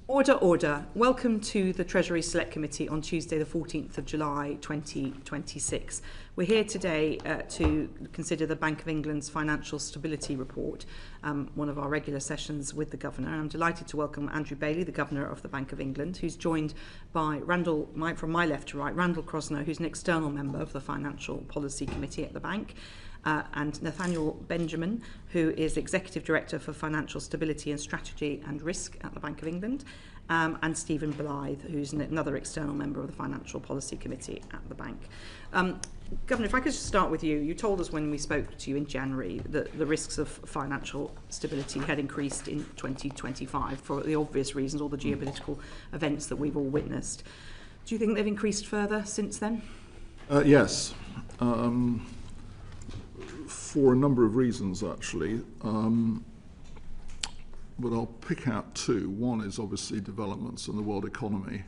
Order, order. Welcome to the Treasury Select Committee on Tuesday the 14th of July 2026. We're here today to consider the Bank of England's Financial Stability Report, one of our regular sessions with the Governor. I'm delighted to welcome Andrew Bailey, the Governor of the Bank of England, who's joined by from my left to right, Randall Crosner, who's an external member of the Financial Policy Committee at the Bank, and Nathaniel Benjamin, who is Executive Director for Financial Stability and Strategy and Risk at the Bank of England, and Stephen Blythe, who's another external member of the Financial Policy Committee at the Bank. Governor, if I could just start with you. You told us when we spoke to you in January that the risks of financial stability had increased in 2025 for the obvious reasons, all the geopolitical events that we've all witnessed. Do you think they've increased further since then? Yes. For a number of reasons, actually, but I'll pick out two. One is obviously developments in the world economy,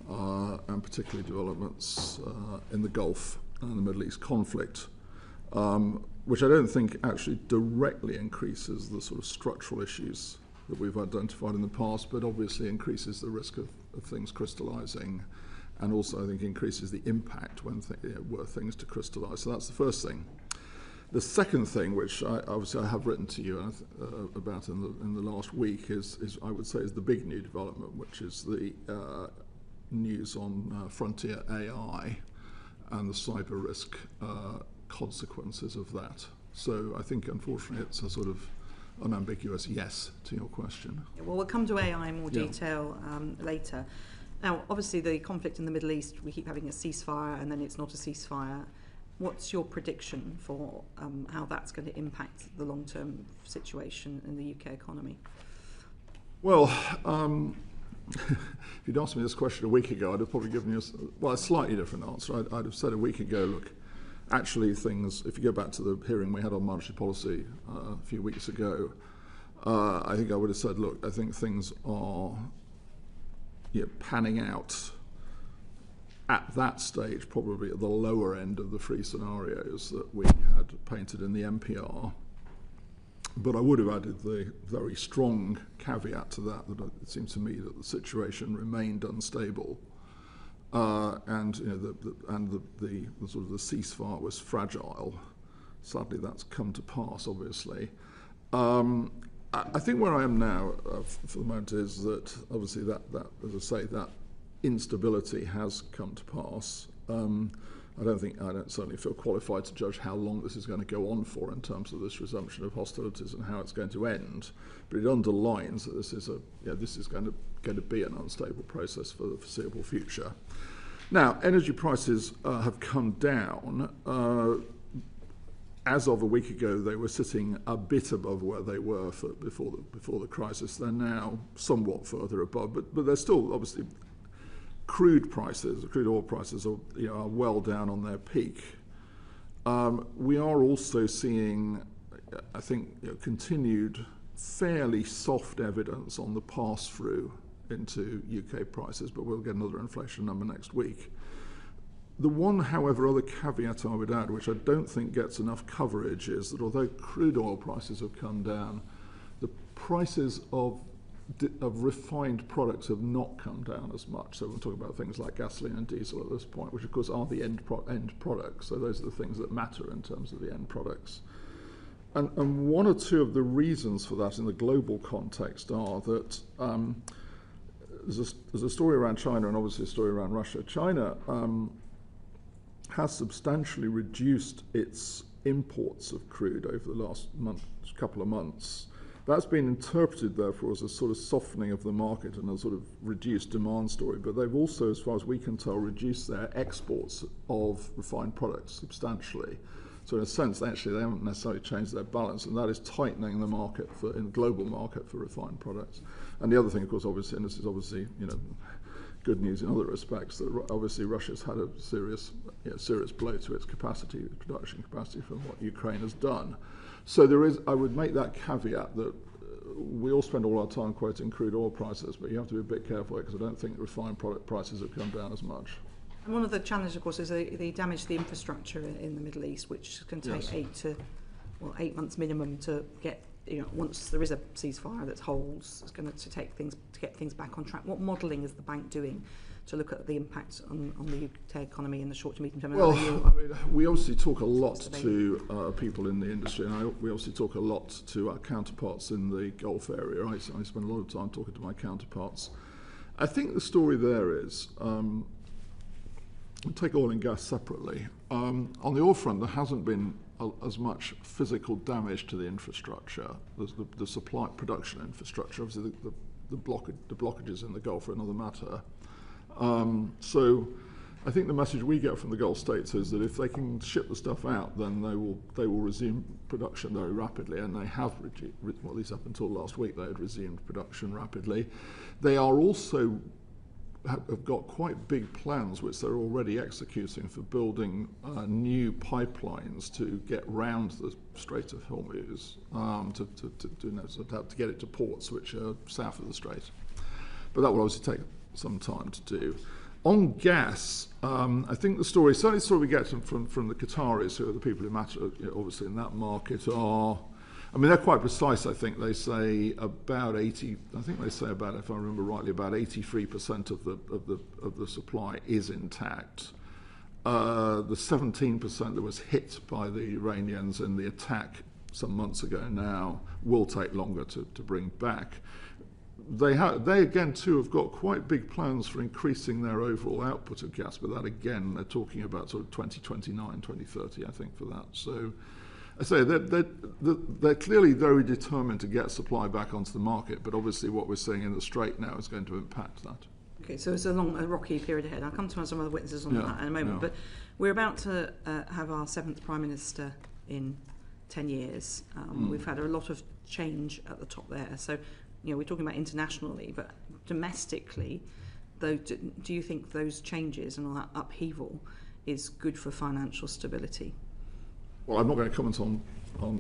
and particularly developments in the Gulf and the Middle East conflict, which I don't think actually directly increases the sort of structural issues that we've identified in the past, but obviously increases the risk of things crystallizing, and also I think increases the impact when were things to crystallize. So that's the first thing. The second thing, which I have written to you about in the last week, is I would say is the big new development, which is the news on frontier AI and the cyber risk consequences of that. So I think, unfortunately, it's a sort of unambiguous yes to your question. Well, we'll come to AI in more detail later. Now, obviously, the conflict in the Middle East, we keep having a ceasefire, and then it's not a ceasefire. What's your prediction for how that's going to impact the long-term situation in the UK economy? Well, if you'd asked me this question a week ago, I'd have probably given you a slightly different answer. I'd have said a week ago, look, actually things, if you go back to the hearing we had on monetary policy a few weeks ago, I think I would have said, look, I think things are panning out at that stage, probably at the lower end of the three scenarios that we had painted in the MPR. But I would have added the very strong caveat to that it seems to me that the situation remained unstable, and the sort of the ceasefire was fragile. Sadly, that's come to pass, obviously. I think where I am now, for the moment, is that obviously that as I say, that instability has come to pass. I don't certainly feel qualified to judge how long this is going to go on for in terms of this resumption of hostilities and how it's going to end. But it underlines that this is going to be an unstable process for the foreseeable future. Now, energy prices have come down. As of a week ago, they were sitting a bit above where they were before the crisis. They're now somewhat further above, but they're still obviously. Crude oil prices are well down on their peak. We are also seeing, I think, continued fairly soft evidence on the pass-through into UK prices, but we'll get another inflation number next week. The one, however, other caveat I would add, which I don't think gets enough coverage, is that although crude oil prices have come down, the prices of refined products have not come down as much. So we're talking about things like gasoline and diesel at this point, which of course are the end products. So those are the things that matter in terms of the end products. And one or two of the reasons for that in the global context are that there's a story around China and obviously a story around Russia. China has substantially reduced its imports of crude over the last couple of months. That's been interpreted, therefore, as a sort of softening of the market and a sort of reduced demand story. But they've also, as far as we can tell, reduced their exports of refined products substantially. So in a sense, they haven't necessarily changed their balance, and that is tightening the market in the global market for refined products. And the other thing, of course, obviously, and this is obviously, good news in other respects, that obviously Russia's had a serious blow to its production capacity from what Ukraine has done. So I would make that caveat that we all spend all our time quoting crude oil prices, but you have to be a bit careful because I don't think refined product prices have come down as much. And one of the challenges, of course, is the damage to the infrastructure in the Middle East, which can take 8 months minimum to get once there is a ceasefire that holds, it's going to get things back on track. What modelling is the bank doing to look at the impact on the UK economy in the short to medium term? Well, we obviously talk a lot to people in the industry, and we obviously talk a lot to our counterparts in the Gulf area. I spend a lot of time talking to my counterparts. I think the story there is, take oil and gas separately. On the oil front, there hasn't been as much physical damage to the infrastructure, the supply production infrastructure. Obviously, the blockages in the Gulf are another matter. So I think the message we get from the Gulf states is that if they can ship the stuff out, then they will resume production very rapidly, and they have, well, at least up until last week, they had resumed production rapidly. They are also have got quite big plans, which they're already executing, for building new pipelines to get round the Strait of Hormuz, to get it to ports which are south of the Strait. But that will obviously take some time to do. On gas, I think the story, certainly the story we get from the Qataris, who are the people who matter, obviously in that market, are, I mean, they're quite precise. I think they say about 80. I think they say about, if I remember rightly, about 83% of the supply is intact. The 17% that was hit by the Iranians in the attack some months ago now will take longer to bring back. They again too have got quite big plans for increasing their overall output of gas, but that again they're talking about sort of 2029, 2030, I think, for that. So I say they're clearly very determined to get supply back onto the market, but obviously what we're seeing in the Strait now is going to impact that. Okay, so it's a rocky period ahead. I'll come to some other witnesses on that in a moment, but we're about to have our 7th Prime Minister in 10 years. We've had a lot of change at the top there, so we're talking about internationally, but domestically, though, do you think those changes and all that upheaval is good for financial stability? Well, I'm not going to comment on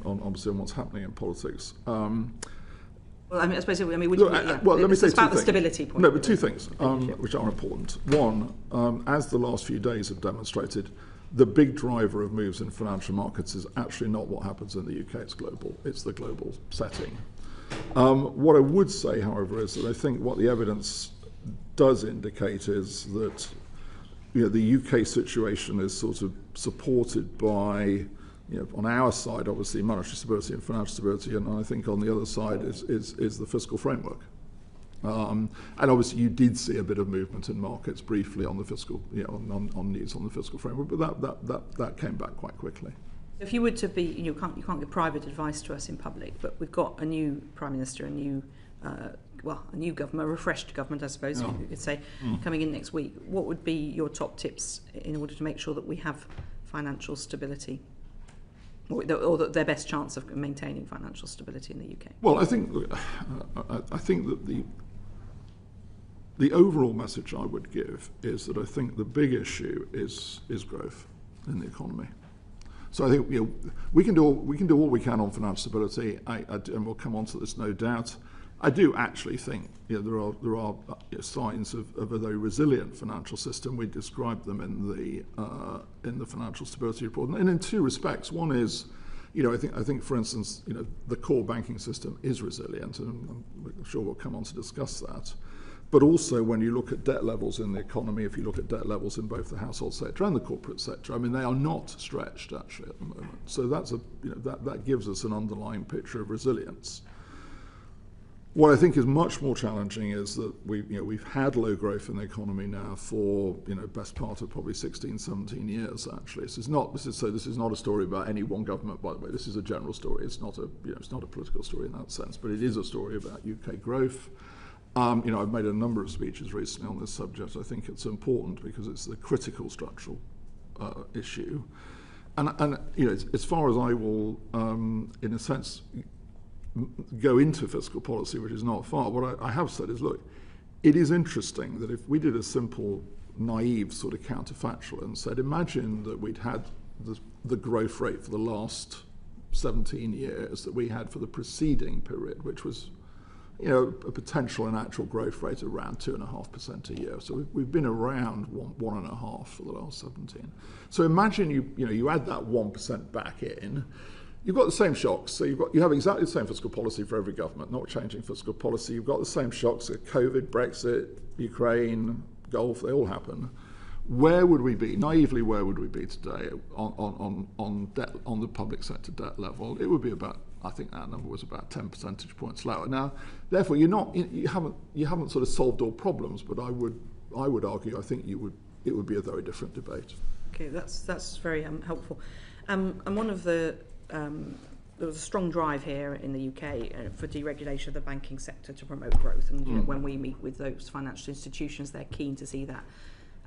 obviously on what's happening in politics. Well, I mean, I suppose, let me say two about the things. stability point. No, but two things which are important. One, as the last few days have demonstrated, the big driver of moves in financial markets is actually not what happens in the UK. It's global. It's the global setting. What I would say, however, is that I think what the evidence does indicate is that the UK situation is sort of supported by, on our side, obviously, monetary stability and financial stability, and I think on the other side is the fiscal framework. And obviously, you did see a bit of movement in markets briefly on the fiscal, on news on the fiscal framework, but that came back quite quickly. If you were to be, you can't give private advice to us in public, but we've got a new Prime Minister, a new government, a refreshed government, I suppose you could say, coming in next week. What would be your top tips in order to make sure that we have financial stability, or their best chance of maintaining financial stability in the UK? Well, I think that the overall message I would give is that I think the big issue is growth in the economy. So I think we can do all we can on financial stability, and we'll come on to this no doubt. I do actually think there are signs of a very resilient financial system. We described them in the financial stability report, and in two respects. One is, I think for instance, the core banking system is resilient, and I'm sure we'll come on to discuss that. But also, when you look at debt levels in the economy, if you look at debt levels in both the household sector and the corporate sector, I mean, they are not stretched actually at the moment. So that's that gives us an underlying picture of resilience. What I think is much more challenging is that we've had low growth in the economy now for best part of probably 16, 17 years actually. This is not a story about any one government, by the way. This is a general story. It's not a political story in that sense, but it is a story about UK growth. I've made a number of speeches recently on this subject. I think it's important because it's the critical structural issue. And as far as I will, in a sense, go into fiscal policy, which is not far, what I have said is, look, it is interesting that if we did a simple, naive sort of counterfactual and said, imagine that we'd had the growth rate for the last 17 years that we had for the preceding period, which was a potential and actual growth rate around 2.5% a year. So we've been around 1.5 for the last 17. So imagine you add that 1% back in. you've got the same shocks. So you have exactly the same fiscal policy for every government, not changing fiscal policy. You've got the same shocks: COVID, Brexit, Ukraine, Gulf. They all happen. Where would we be, naively, where would we be today on debt, on the public sector debt level? It would be about, I think that number was about 10 percentage points lower. Now, therefore, you haven't sort of solved all problems, but I would argue, I think it would be a very different debate. Okay, that's very helpful. And one of there was a strong drive here in the UK for deregulation of the banking sector to promote growth. And you know, when we meet with those financial institutions, they're keen to see that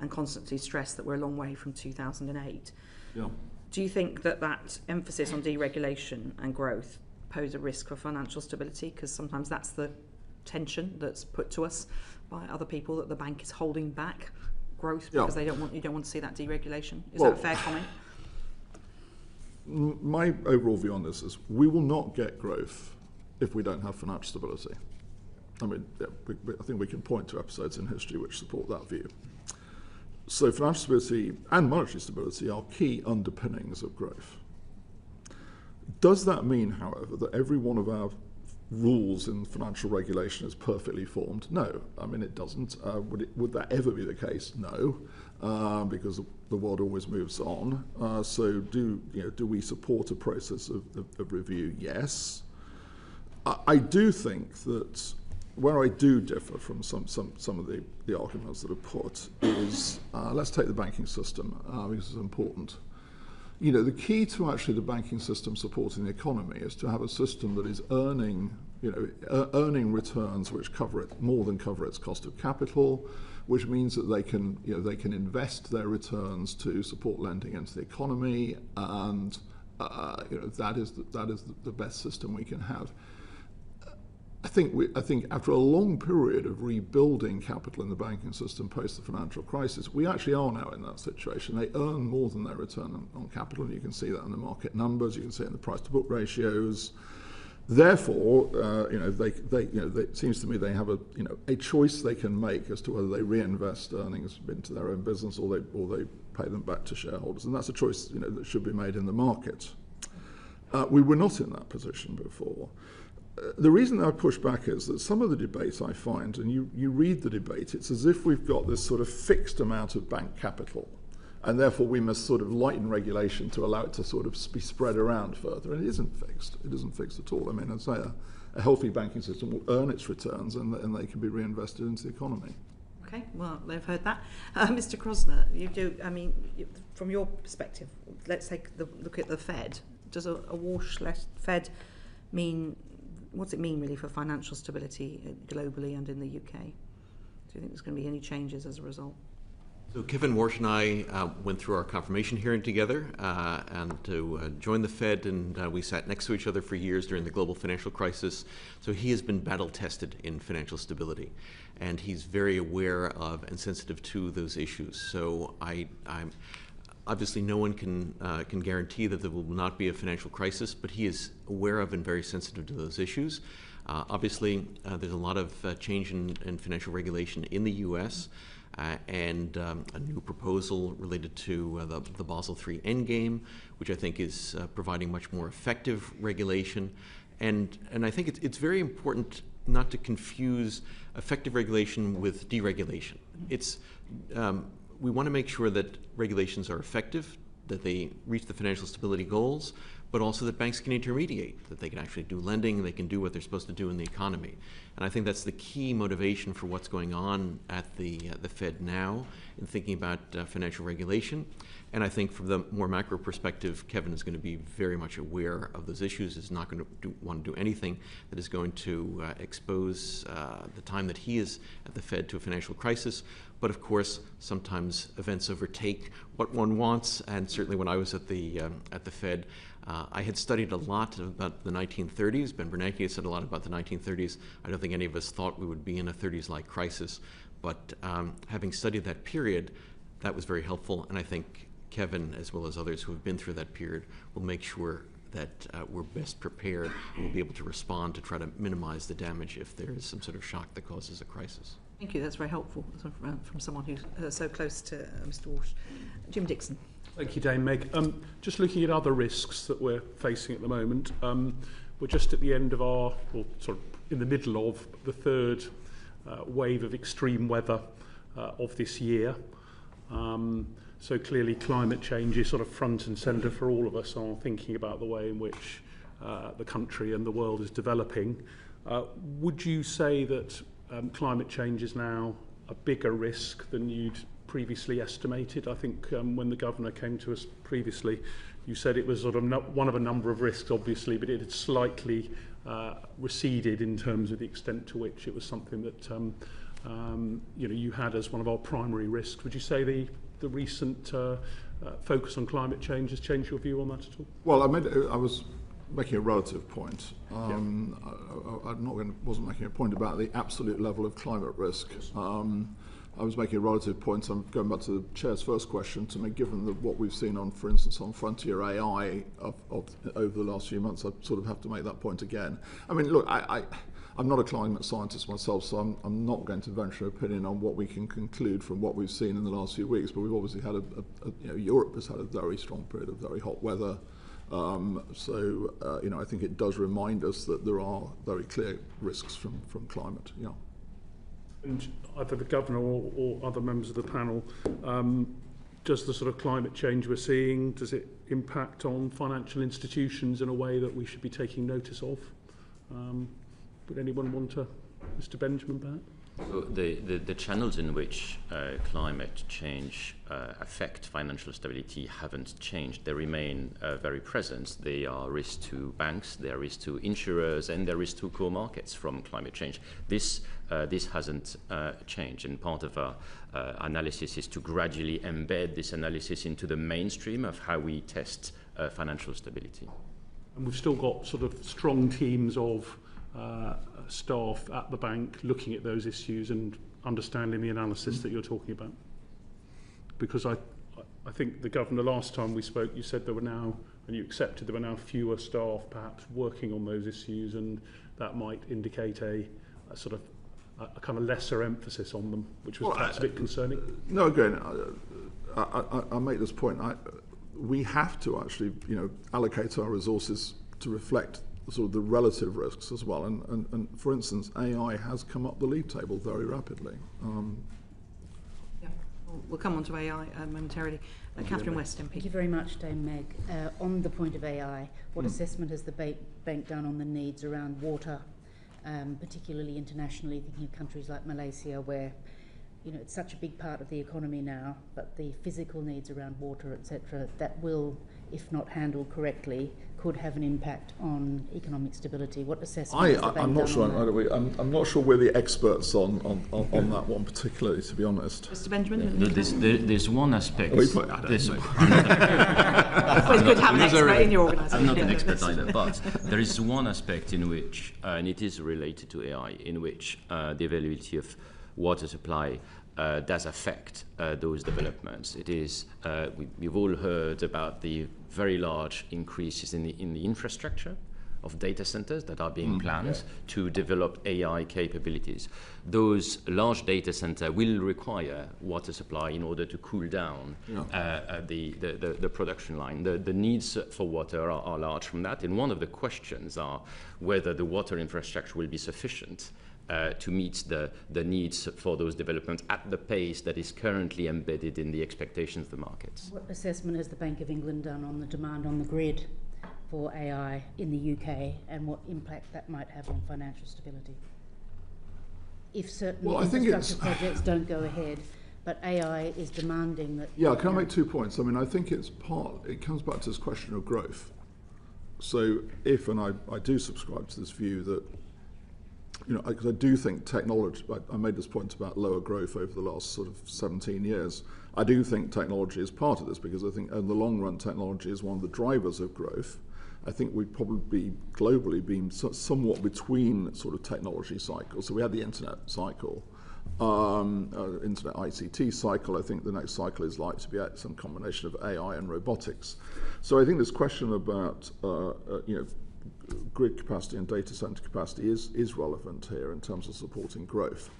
and constantly stress that we're a long way from 2008. Yeah. Do you think that emphasis on deregulation and growth pose a risk for financial stability? Because sometimes that's the tension that's put to us by other people, that the bank is holding back growth because you don't want to see that deregulation. Is that a fair comment? My overall view on this is we will not get growth if we don't have financial stability. I mean, I think we can point to episodes in history which support that view. So financial stability and monetary stability are key underpinnings of growth. Does that mean, however, that every one of our rules in financial regulation is perfectly formed? No. I mean, it doesn't. Would that ever be the case? No, because the world always moves on. So do we support a process of review? Yes. I do think that where I do differ from some of the arguments that are put is, let's take the banking system, because it's important. You know, the key to actually the banking system supporting the economy is to have a system that is earning returns which more than cover its cost of capital, which means that they can invest their returns to support lending into the economy, and that is the best system we can have. I think after a long period of rebuilding capital in the banking system post the financial crisis, we actually are now in that situation. They earn more than their return on capital, and you can see that in the market numbers. You can see it in the price-to-book ratios. Therefore, it seems to me they have a choice they can make as to whether they reinvest earnings into their own business or they pay them back to shareholders, and that's a choice that should be made in the market. We were not in that position before. The reason I push back is that some of the debate I find, and you read the debate, it's as if we've got this sort of fixed amount of bank capital, and therefore we must sort of lighten regulation to allow it to sort of be spread around further. And it isn't fixed. It isn't fixed at all. I mean, I'd say a healthy banking system will earn its returns, and they can be reinvested into the economy. Okay, well, they've heard that. Mr. Krosner, from your perspective, let's take the look at the Fed. Does a wash-less Fed mean... What's it mean really for financial stability globally and in the UK? Do you think there's going to be any changes as a result? So Kevin Warsh and I went through our confirmation hearing together and to join the Fed, and we sat next to each other for years during the global financial crisis. So he has been battle tested in financial stability, and he's very aware of and sensitive to those issues. So I'm obviously, no one can guarantee that there will not be a financial crisis, but he is aware of and very sensitive to those issues. Obviously, there's a lot of change in financial regulation in the U.S. And a new proposal related to the Basel III endgame, which I think is providing much more effective regulation. And I think it's very important not to confuse effective regulation with deregulation. We want to make sure that regulations are effective, that they reach the financial stability goals, but also that banks can intermediate, that they can actually do lending, they can do what they're supposed to do in the economy. And I think that's the key motivation for what's going on at the Fed now in thinking about financial regulation. And I think from the more macro perspective, Kevin is going to be very much aware of those issues, is not going to want to do anything that is going to expose the time that he is at the Fed to a financial crisis. But of course, sometimes events overtake what one wants, and certainly when I was at the Fed, I had studied a lot about the 1930s. Ben Bernanke had said a lot about the 1930s. I don't think any of us thought we would be in a 30s-like crisis, but having studied that period, that was very helpful, and I think Kevin, as well as others who have been through that period, will make sure that we're best prepared and will be able to respond to try to minimize the damage if there is some sort of shock that causes a crisis. Thank you. That's very helpful from someone who's so close to Mr. Walsh. Jim Dixon. Thank you, Dame Meg. Just looking at other risks that we're facing at the moment, we're just at the end of or sort of in the middle of the third wave of extreme weather of this year. So clearly climate change is sort of front and centre for all of us on thinking about the way in which the country and the world is developing. Would you say that climate change is now a bigger risk than you'd previously estimated? I think when the Governor came to us previously, you said it was sort of one of a number of risks, obviously, but it had slightly receded in terms of the extent to which it was something that you had as one of our primary risks. Would you say the recent focus on climate change has changed your view on that at all? Well, I was making a relative point. Wasn't making a point about the absolute level of climate risk. I was making a relative point. I'm going back to the Chair's first question. To me, given what we've seen on, for instance, on frontier AI over the last few months, I sort of have to make that point again. I mean, look, I'm not a climate scientist myself, so I'm not going to venture an opinion on what we can conclude from what we've seen in the last few weeks. But we've obviously had Europe has had a very strong period of very hot weather. I think it does remind us that there are very clear risks from climate. Yeah. And either the Governor or other members of the panel, does the sort of climate change we're seeing, does it impact on financial institutions in a way that we should be taking notice of? Would anyone want to, Mr. Benjamin, perhaps? So the channels in which climate change affect financial stability haven't changed. They remain very present. They are risk to banks, they are risk to insurers, and they are risk to core markets from climate change. This hasn't changed, and part of our analysis is to gradually embed this analysis into the mainstream of how we test financial stability. And we've still got sort of strong teams of staff at the bank looking at those issues and understanding the analysis that you're talking about. Because I think the Governor, last time we spoke, you said there were now, and you accepted there were now fewer staff perhaps working on those issues, and that might indicate a sort of a kind of lesser emphasis on them, which was perhaps a bit concerning. No, again, I'll make this point. We have to actually, allocate our resources to reflect sort of the relative risks as well. And for instance, AI has come up the league table very rapidly. We'll come on to AI momentarily. Catherine West, MP. Thank you very much, Dame Meg. On the point of AI, what assessment has the bank done on the needs around water, particularly internationally, thinking of countries like Malaysia, where it's such a big part of the economy now, but the physical needs around water, etc., that will, if not handled correctly, could have an impact on economic stability. What assessment has the bank I'm not done sure. on that? I'm not sure we're the experts on that one particularly, to be honest. Mr. Benjamin? There's one aspect. It's always good to have an expert in your organisation. I'm not an expert either, but there is one aspect in which, and it is related to AI, in which the availability of water supply does affect those developments. It is we've all heard about the very large increases in the infrastructure of data centers that are being planned to develop AI capabilities. Those large data centers will require water supply in order to cool down the production line. The needs for water are large from that, and one of the questions are whether the water infrastructure will be sufficient to meet the needs for those developments at the pace that is currently embedded in the expectations of the markets. What assessment has the Bank of England done on the demand on the grid for AI in the UK, and what impact that might have on financial stability? If certain infrastructure projects don't go ahead, but AI is demanding that... Yeah, can I make 2 points? I mean, I think it comes back to this question of growth. So if, and I do subscribe to this view that, because I do think technology, I made this point about lower growth over the last sort of 17 years. I do think technology is part of this, because I think in the long run, technology is one of the drivers of growth. I think we'd probably globally been somewhat between sort of technology cycles. So we had the internet cycle, internet ICT cycle. I think the next cycle is likely to be some combination of AI and robotics. So I think this question about, grid capacity and data center capacity is relevant here in terms of supporting growth.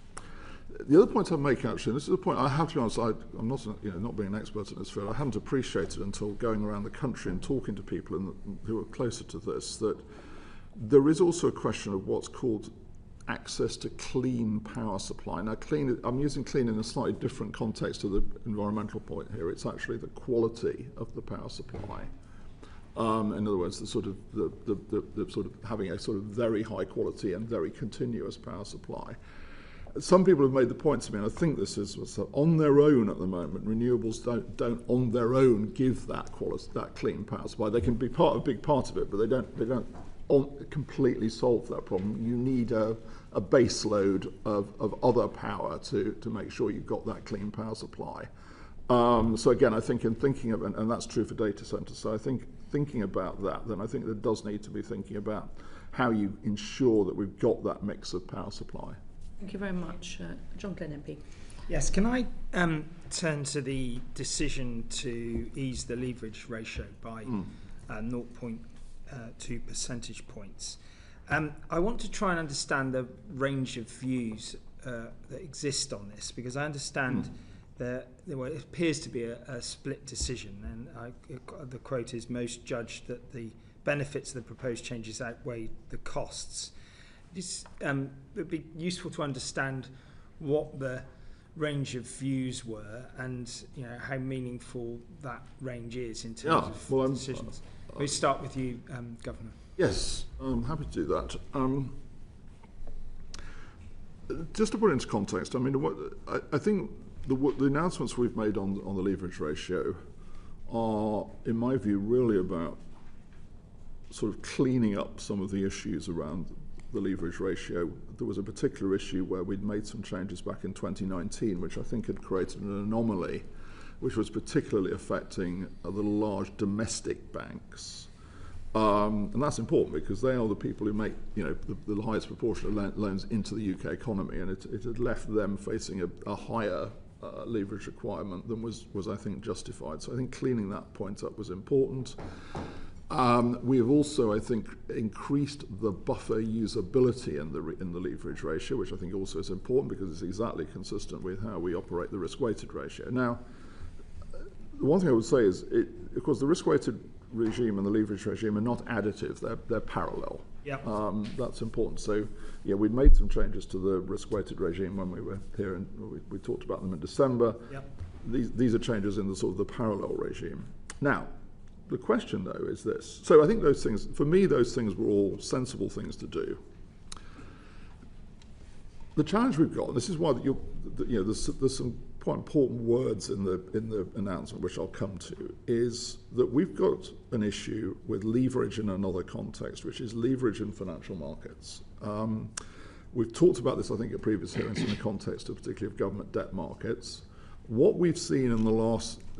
The other point I'd make, actually, and this is a point I have to be honest, I'm not, not being an expert in this field, I hadn't appreciated until going around the country and talking to people who are closer to this, that there is also a question of what's called access to clean power supply. Now, I'm using clean in a slightly different context to the environmental point here. It's actually the quality of the power supply. In other words, the sort of having a sort of very high quality and very continuous power supply. Some people have made the point to me, and I think this is on their own at the moment. Renewables don't on their own give that clean power supply. They can be a big part of it, but they don't completely solve that problem. You need a base load of other power to make sure you've got that clean power supply. So again, I think in thinking of, and that's true for data centers. So I think thinking about that, then I think there does need to be thinking about how you ensure that we've got that mix of power supply. Thank you very much. John Glenn MP. Yes, can I turn to the decision to ease the leverage ratio by 0.2 percentage points? I want to try and understand the range of views that exist on this, because I understand that it appears to be a split decision, and the quote is, most judge that the benefits of the proposed changes outweigh the costs. It would be useful to understand what the range of views were, and how meaningful that range is in terms of decisions. We start with you, Governor. Yes, I'm happy to do that. Just to put it into context, I mean, I think the announcements we've made on the leverage ratio are, in my view, really about sort of cleaning up some of the issues around the leverage ratio. There was a particular issue where we'd made some changes back in 2019, which I think had created an anomaly, which was particularly affecting the large domestic banks. And that's important because they are the people who make, the highest proportion of loans into the UK economy, and it had left them facing a higher leverage requirement than was I think justified. So I think cleaning that point up was important. We have also, I think, increased the buffer usability in the leverage ratio, which I think also is important because it's exactly consistent with how we operate the risk-weighted ratio. Now, the one thing I would say is, of course, the risk-weighted regime and the leverage regime are not additive; they're parallel. Yep. That's important. So, we'd made some changes to the risk-weighted regime when we were here, and we talked about them in December. Yep. These are changes in the sort of the parallel regime. Now, the question, though, is this. So I think those things, for me, those things were all sensible things to do. The challenge we've got, this is why there's some quite important words in the announcement, which I'll come to, is that we've got an issue with leverage in another context, which is leverage in financial markets. We've talked about this, I think, at previous hearings in the context of particularly of government debt markets. What we've seen in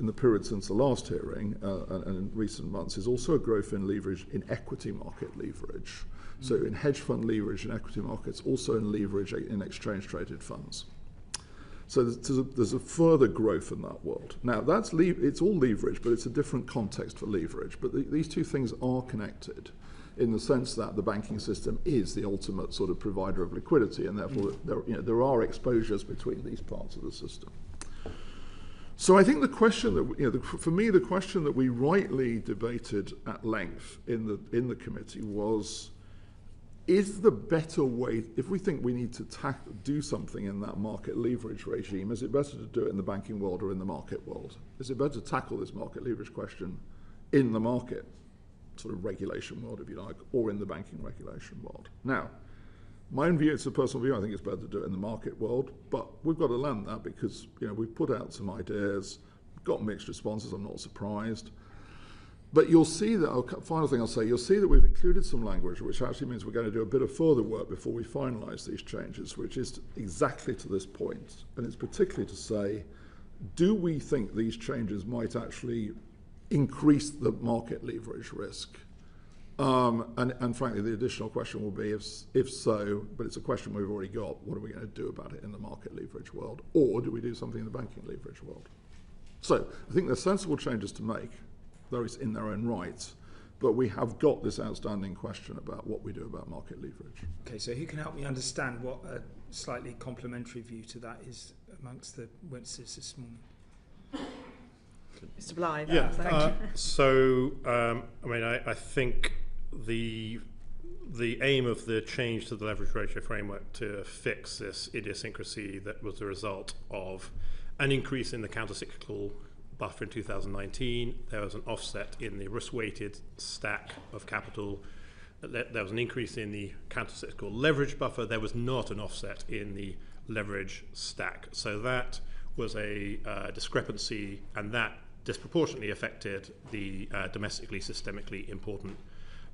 the period since the last hearing and in recent months is also a growth in leverage in equity market leverage. So in hedge fund leverage in equity markets, also in leverage in exchange traded funds. So there's a further growth in that world. Now it's all leverage, but it's a different context for leverage. But these two things are connected in the sense that the banking system is the ultimate sort of provider of liquidity, and therefore there are exposures between these parts of the system. So I think the question that for me, the question that we rightly debated at length in the committee was: is the better way, if we think we need to do something in that market leverage regime, is it better to do it in the banking world or in the market world? Is it better to tackle this market leverage question in the market sort of regulation world, if you like, or in the banking regulation world? Now, my own view, it's a personal view, I think it's better to do it in the market world, but we've got to land that because we've put out some ideas, got mixed responses, I'm not surprised. But you'll see that, final thing I'll say, you'll see that we've included some language which actually means we're going to do a bit of further work before we finalise these changes, which is exactly to this point. And it's particularly to say, do we think these changes might actually increase the market leverage risk? And frankly, the additional question will be, if so, but it's a question we've already got, what are we going to do about it in the market leverage world? Or do we do something in the banking leverage world? So I think there's sensible changes to make, though it's in their own right, but we have got this outstanding question about what we do about market leverage. Okay, so who can help me understand what slightly complementary view to that is amongst the witnesses this morning. Mr. Blythe. Yeah. Thank you. So, I mean, I think the aim of the change to the leverage ratio framework to fix this idiosyncrasy that was the result of an increase in the countercyclical buffer in 2019. There was an offset in the risk-weighted stack of capital. There was an increase in the countercyclical leverage buffer. There was not an offset in the leverage stack. So that was a discrepancy, and that disproportionately affected the domestically systemically important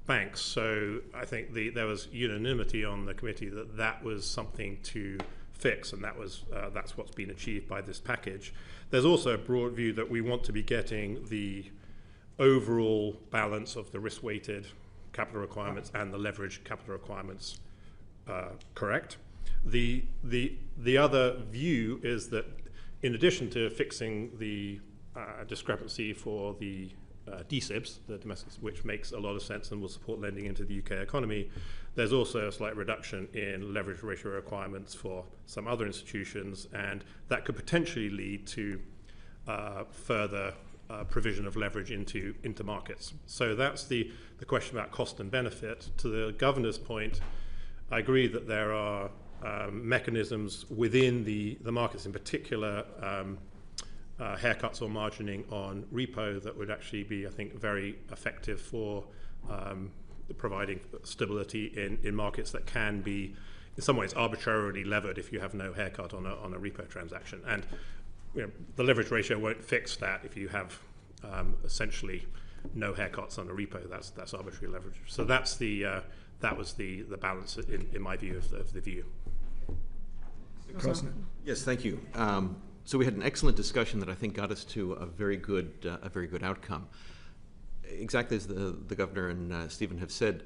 banks. So I think there was unanimity on the committee that that was something to fix, and that's what's been achieved by this package. There's also a broad view that we want to be getting the overall balance of the risk-weighted capital requirements and the leverage capital requirements correct. The other view is that in addition to fixing the discrepancy for the DSIBs, the domestic, which makes a lot of sense and will support lending into the UK economy, there's also a slight reduction in leverage ratio requirements for some other institutions, and that could potentially lead to further provision of leverage into markets. So that's the question about cost and benefit. To the Governor's point, I agree that there are mechanisms within the markets, in particular haircuts or margining on repo, that would actually be, I think, very effective for providing stability in markets that can be, in some ways, arbitrarily levered if you have no haircut on a repo transaction. And the leverage ratio won't fix that if you have essentially no haircuts on a repo. That's arbitrary leverage. So that's that was the balance in my view of the view. Yes, thank you. So we had an excellent discussion that I think got us to a very good outcome. Exactly as the Governor and Stephen have said,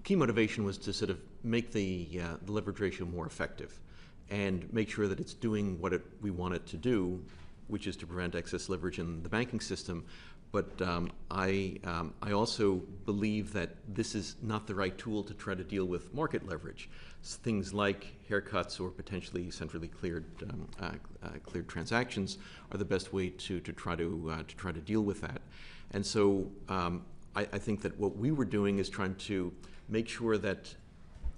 key motivation was to sort of make the leverage ratio more effective and make sure that it's doing what we want it to do, which is to prevent excess leverage in the banking system. But I also believe that this is not the right tool to try to deal with market leverage. Things like haircuts or potentially centrally cleared transactions are the best way to try to deal with that. And so I think that what we were doing is trying to make sure that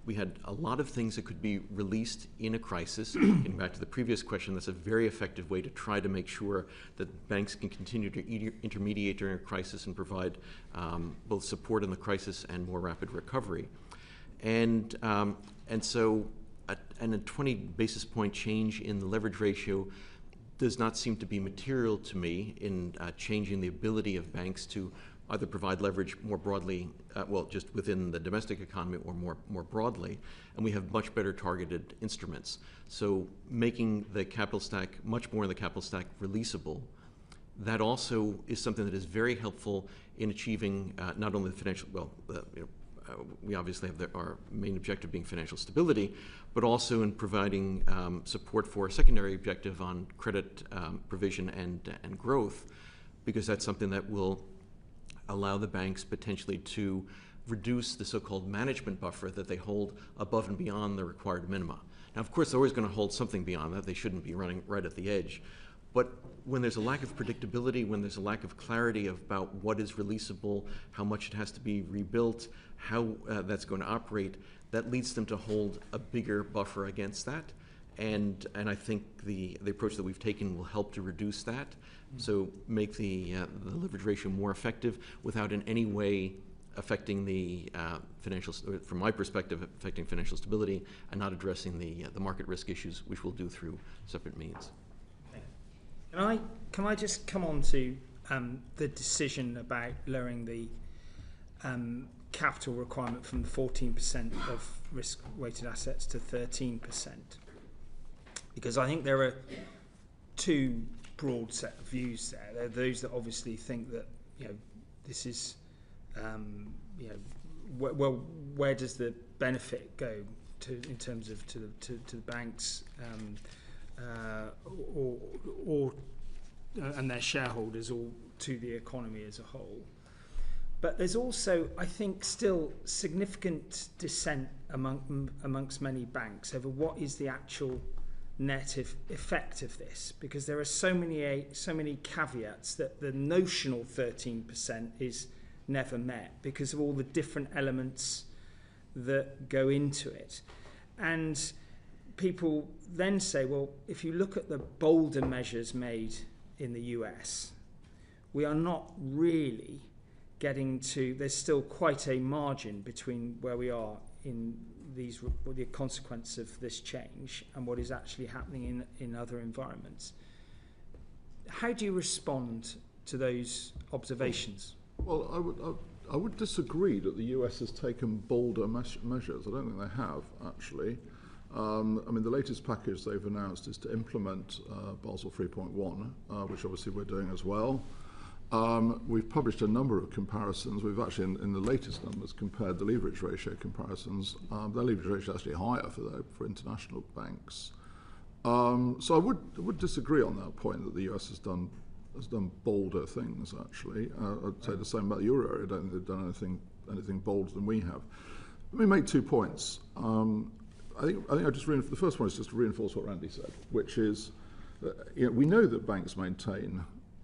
we had a lot of things that could be released in a crisis. Getting back to the previous question, that's a very effective way to try to make sure that banks can continue to intermediate during a crisis and provide both support in the crisis and more rapid recovery. And so a 20 basis point change in the leverage ratio does not seem to be material to me in changing the ability of banks to either provide leverage more broadly, just within the domestic economy, or more broadly, and we have much better targeted instruments. So making the capital stack, much more in the capital stack, releasable, that also is something that is very helpful in achieving not only the financial, we obviously have our main objective being financial stability, but also in providing support for a secondary objective on credit provision and growth, because that's something that will allow the banks potentially to reduce the so-called management buffer that they hold above and beyond the required minima. Now, of course, they're always going to hold something beyond that. They shouldn't be running right at the edge. But when there's a lack of predictability, when there's a lack of clarity about what is releasable, how much it has to be rebuilt, how that's going to operate, that leads them to hold a bigger buffer against that. And I think the approach that we've taken will help to reduce that. So make the leverage ratio more effective without in any way affecting the from my perspective, affecting financial stability, and not addressing the market risk issues, which we'll do through separate means. Can I just come on to the decision about lowering the capital requirement from 14% of risk-weighted assets to 13%? Because I think there are two broad set of views there. There are those that obviously think that this is where does the benefit go in terms of to the banks or and their shareholders, or to the economy as a whole. But there's also, I think, still significant dissent amongst many banks over what is the actual net effect of this, because there are so many caveats that the notional 13% is never met because of all the different elements that go into it. And people then say, well, if you look at the bolder measures made in the US, we are not really getting to, there's still quite a margin between where we are in the consequence of this change and what is actually happening in other environments. How do you respond to those observations? Well, I would disagree that the US has taken bolder measures. I don't think they have, actually. I mean, the latest package they've announced is to implement Basel 3.1, which obviously we're doing as well. We've published a number of comparisons. We've actually, in the latest numbers, compared the leverage ratio comparisons. Their leverage ratio is actually higher for international banks. So I would disagree on that point that the US has done bolder things. Actually, I'd say the same about the euro area. I don't think they've done anything bolder than we have. Let me make 2 points. I think I just the first one is just to reinforce what Randy said, which is we know that banks maintain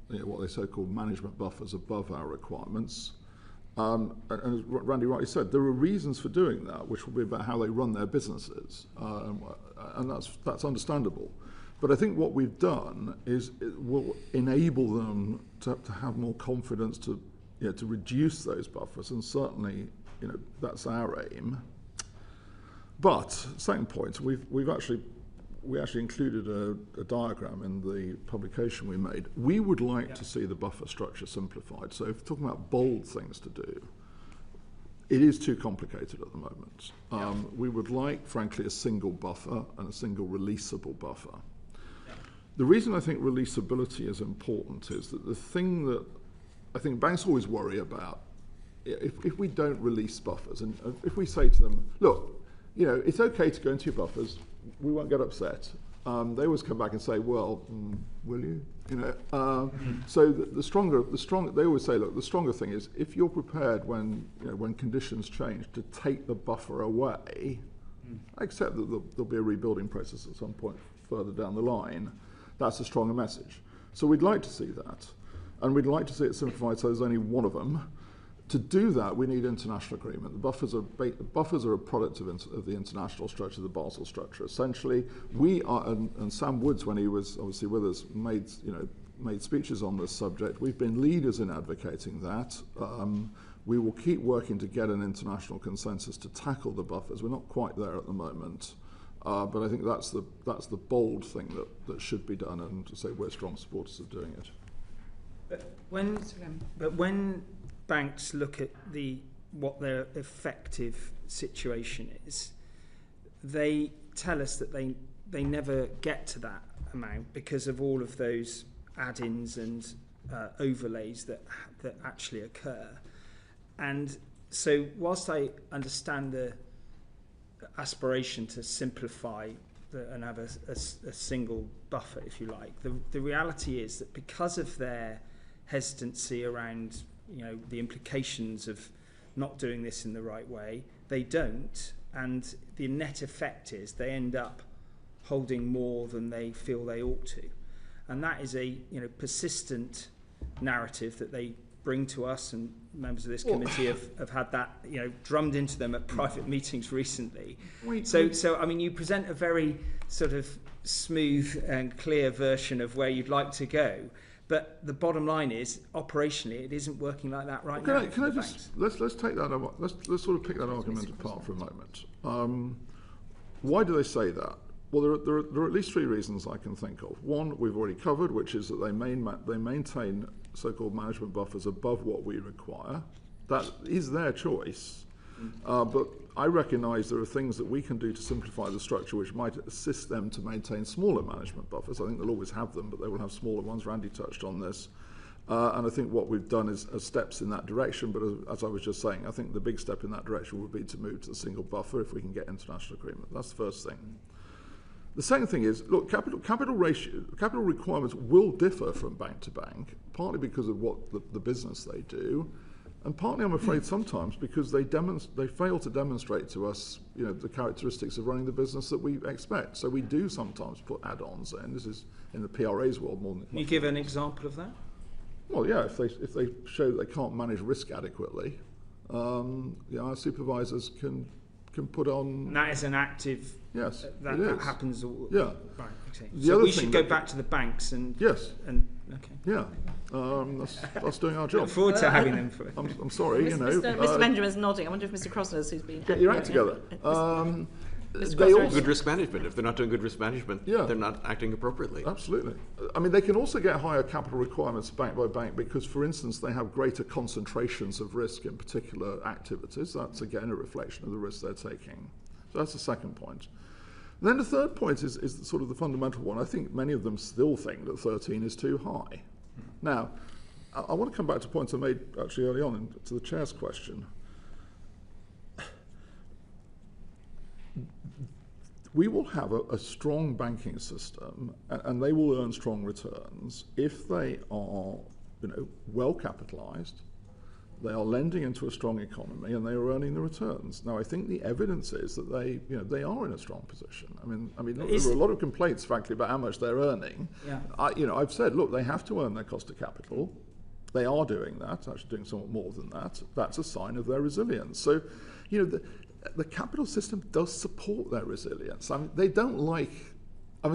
what they so-called management buffers above our requirements. And as Randy rightly said, there are reasons for doing that, which will be about how they run their businesses, and that's understandable. But I think what we've done is it will enable them to have more confidence to reduce those buffers, and certainly that's our aim. But second point, we actually included a diagram in the publication we made. We would like to see the buffer structure simplified. So if we're talking about bold things to do, it is too complicated at the moment. We would like, frankly, a single buffer and a single releasable buffer. The reason I think releasability is important is that the thing that I think banks always worry about, if we don't release buffers, and if we say to them, look, it's okay to go into your buffers, we won't get upset. They always come back and say, well, will you? So the stronger, they always say, look, the stronger thing is if you're prepared when conditions change to take the buffer away, I accept that there'll be a rebuilding process at some point further down the line. That's a stronger message. So we'd like to see that. And we'd like to see it simplified so there's only one of them. To do that, we need international agreement. The buffers are a product of the international structure, the Basel structure. Essentially, we are, and Sam Woods, when he was obviously with us, made speeches on this subject. We've been leaders in advocating that. We will keep working to get an international consensus to tackle the buffers. We're not quite there at the moment. But I think that's the bold thing that should be done, and to say we're strong supporters of doing it. But when banks look at what their effective situation is, they tell us that they never get to that amount because of all of those add-ins and overlays that actually occur. And so whilst I understand the aspiration to simplify and have a single buffer, if you like, the reality is that because of their hesitancy around the implications of not doing this in the right way, they don't, and the net effect is they end up holding more than they feel they ought to, and that is a persistent narrative that they bring to us, and members of this committee have had that drummed into them at private meetings recently. So I mean, you present a very sort of smooth and clear version of where you'd like to go, but the bottom line is operationally it isn't working like that right now. Can I just let's take that let's sort of pick that argument apart for a moment. Why do they say that? Well, there are at least three reasons I can think of. One, we've already covered, which is that they maintain so-called management buffers above what we require. That is their choice. But I recognise there are things that we can do to simplify the structure which might assist them to maintain smaller management buffers. I think they'll always have them, but they will have smaller ones. Randy touched on this. And I think what we've done is steps in that direction. But as I was just saying, I think the big step in that direction would be to move to the single buffer if we can get international agreement. That's the first thing. The second thing is, look, capital requirements will differ from bank to bank, partly because of what the business they do, And partly, I'm afraid, sometimes because they fail to demonstrate to us, the characteristics of running the business that we expect. So we do sometimes put add-ons in. This is in the PRA's world more than. Can you give an example of that? Well, yeah, if they show that they can't manage risk adequately, our supervisors can put on. And that is an active. Yes, that happens. Yeah. Right. Okay. The So other we should thing go back to the banks and. Yes. And okay. Yeah. That's doing our job. Look forward to having them. For I'm sorry, Mr. Benjamin's nodding. I wonder if Mr. Crossness, who's been. Get your act together. They all good risk management. If they're not doing good risk management, Yeah. they're not acting appropriately. Absolutely. I mean, they can also get higher capital requirements bank by bank because, for instance, they have greater concentrations of risk in particular activities. That's, again, a reflection of the risk they're taking. So that's the second point. And then the third point is sort of the fundamental one. I think many of them still think that 13 is too high. Now, I want to come back to points I made actually early on to the chair's question. We will have a strong banking system, and they will earn strong returns if they are, well capitalised, they are lending into a strong economy, and they are earning the returns. Now, I think the evidence is that they are in a strong position. I mean, there are a lot of complaints, frankly, about how much they're earning. Yeah. I've said, look, they have to earn their cost of capital. They are doing that, actually doing somewhat more than that. That's a sign of their resilience. So, the capital system does support their resilience. I mean,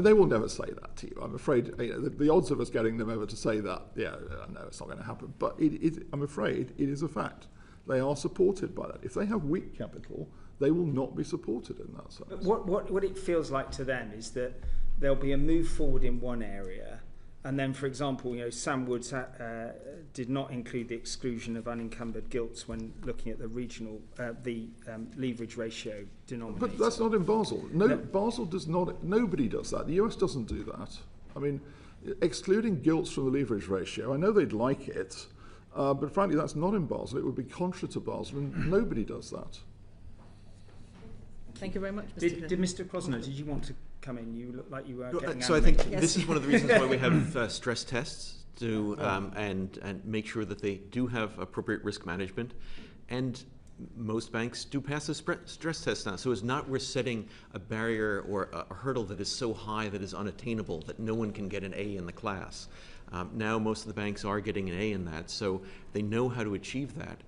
they will never say that to you. I'm afraid the odds of us getting them ever to say that, no, it's not going to happen. But I'm afraid it is a fact. They are supported by that. If they have weak capital, they will not be supported in that sense. But what it feels like to them is that there'll be a move forward in one area, and then, for example, Sam Woods did not include the exclusion of unencumbered gilts when looking at the regional, leverage ratio denominator. But that's not in Basel. Basel does not. Nobody does that. The US doesn't do that. I mean, excluding gilts from the leverage ratio, I know they'd like it, but frankly, that's not in Basel. It would be contrary to Basel, and nobody does that. Thank you very much, Mr. Did Mr. Crosno, did you want to come in? You look like you were getting So I think Yes. this is one of the reasons why we have stress tests to and make sure that they do have appropriate risk management. And most banks do pass a stress test now. So it's not we're setting a barrier or a hurdle that is so high that is unattainable that no one can get an A in the class. Now most of the banks are getting an A in that, so they know how to achieve that.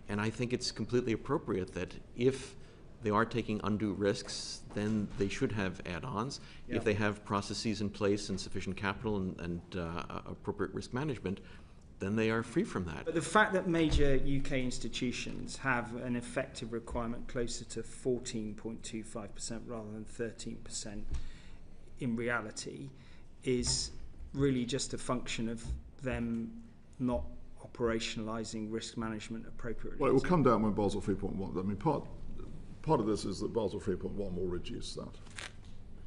And I think it's completely appropriate that if they are taking undue risks, then they should have add-ons. Yeah. If they have processes in place and sufficient capital and appropriate risk management, then they are free from that. But the fact that major UK institutions have an effective requirement closer to 14.25% rather than 13% in reality is really just a function of them not operationalising risk management appropriately. Well, it will come down when Basel 3.1. I mean, part of this is that Basel 3.1 will reduce that.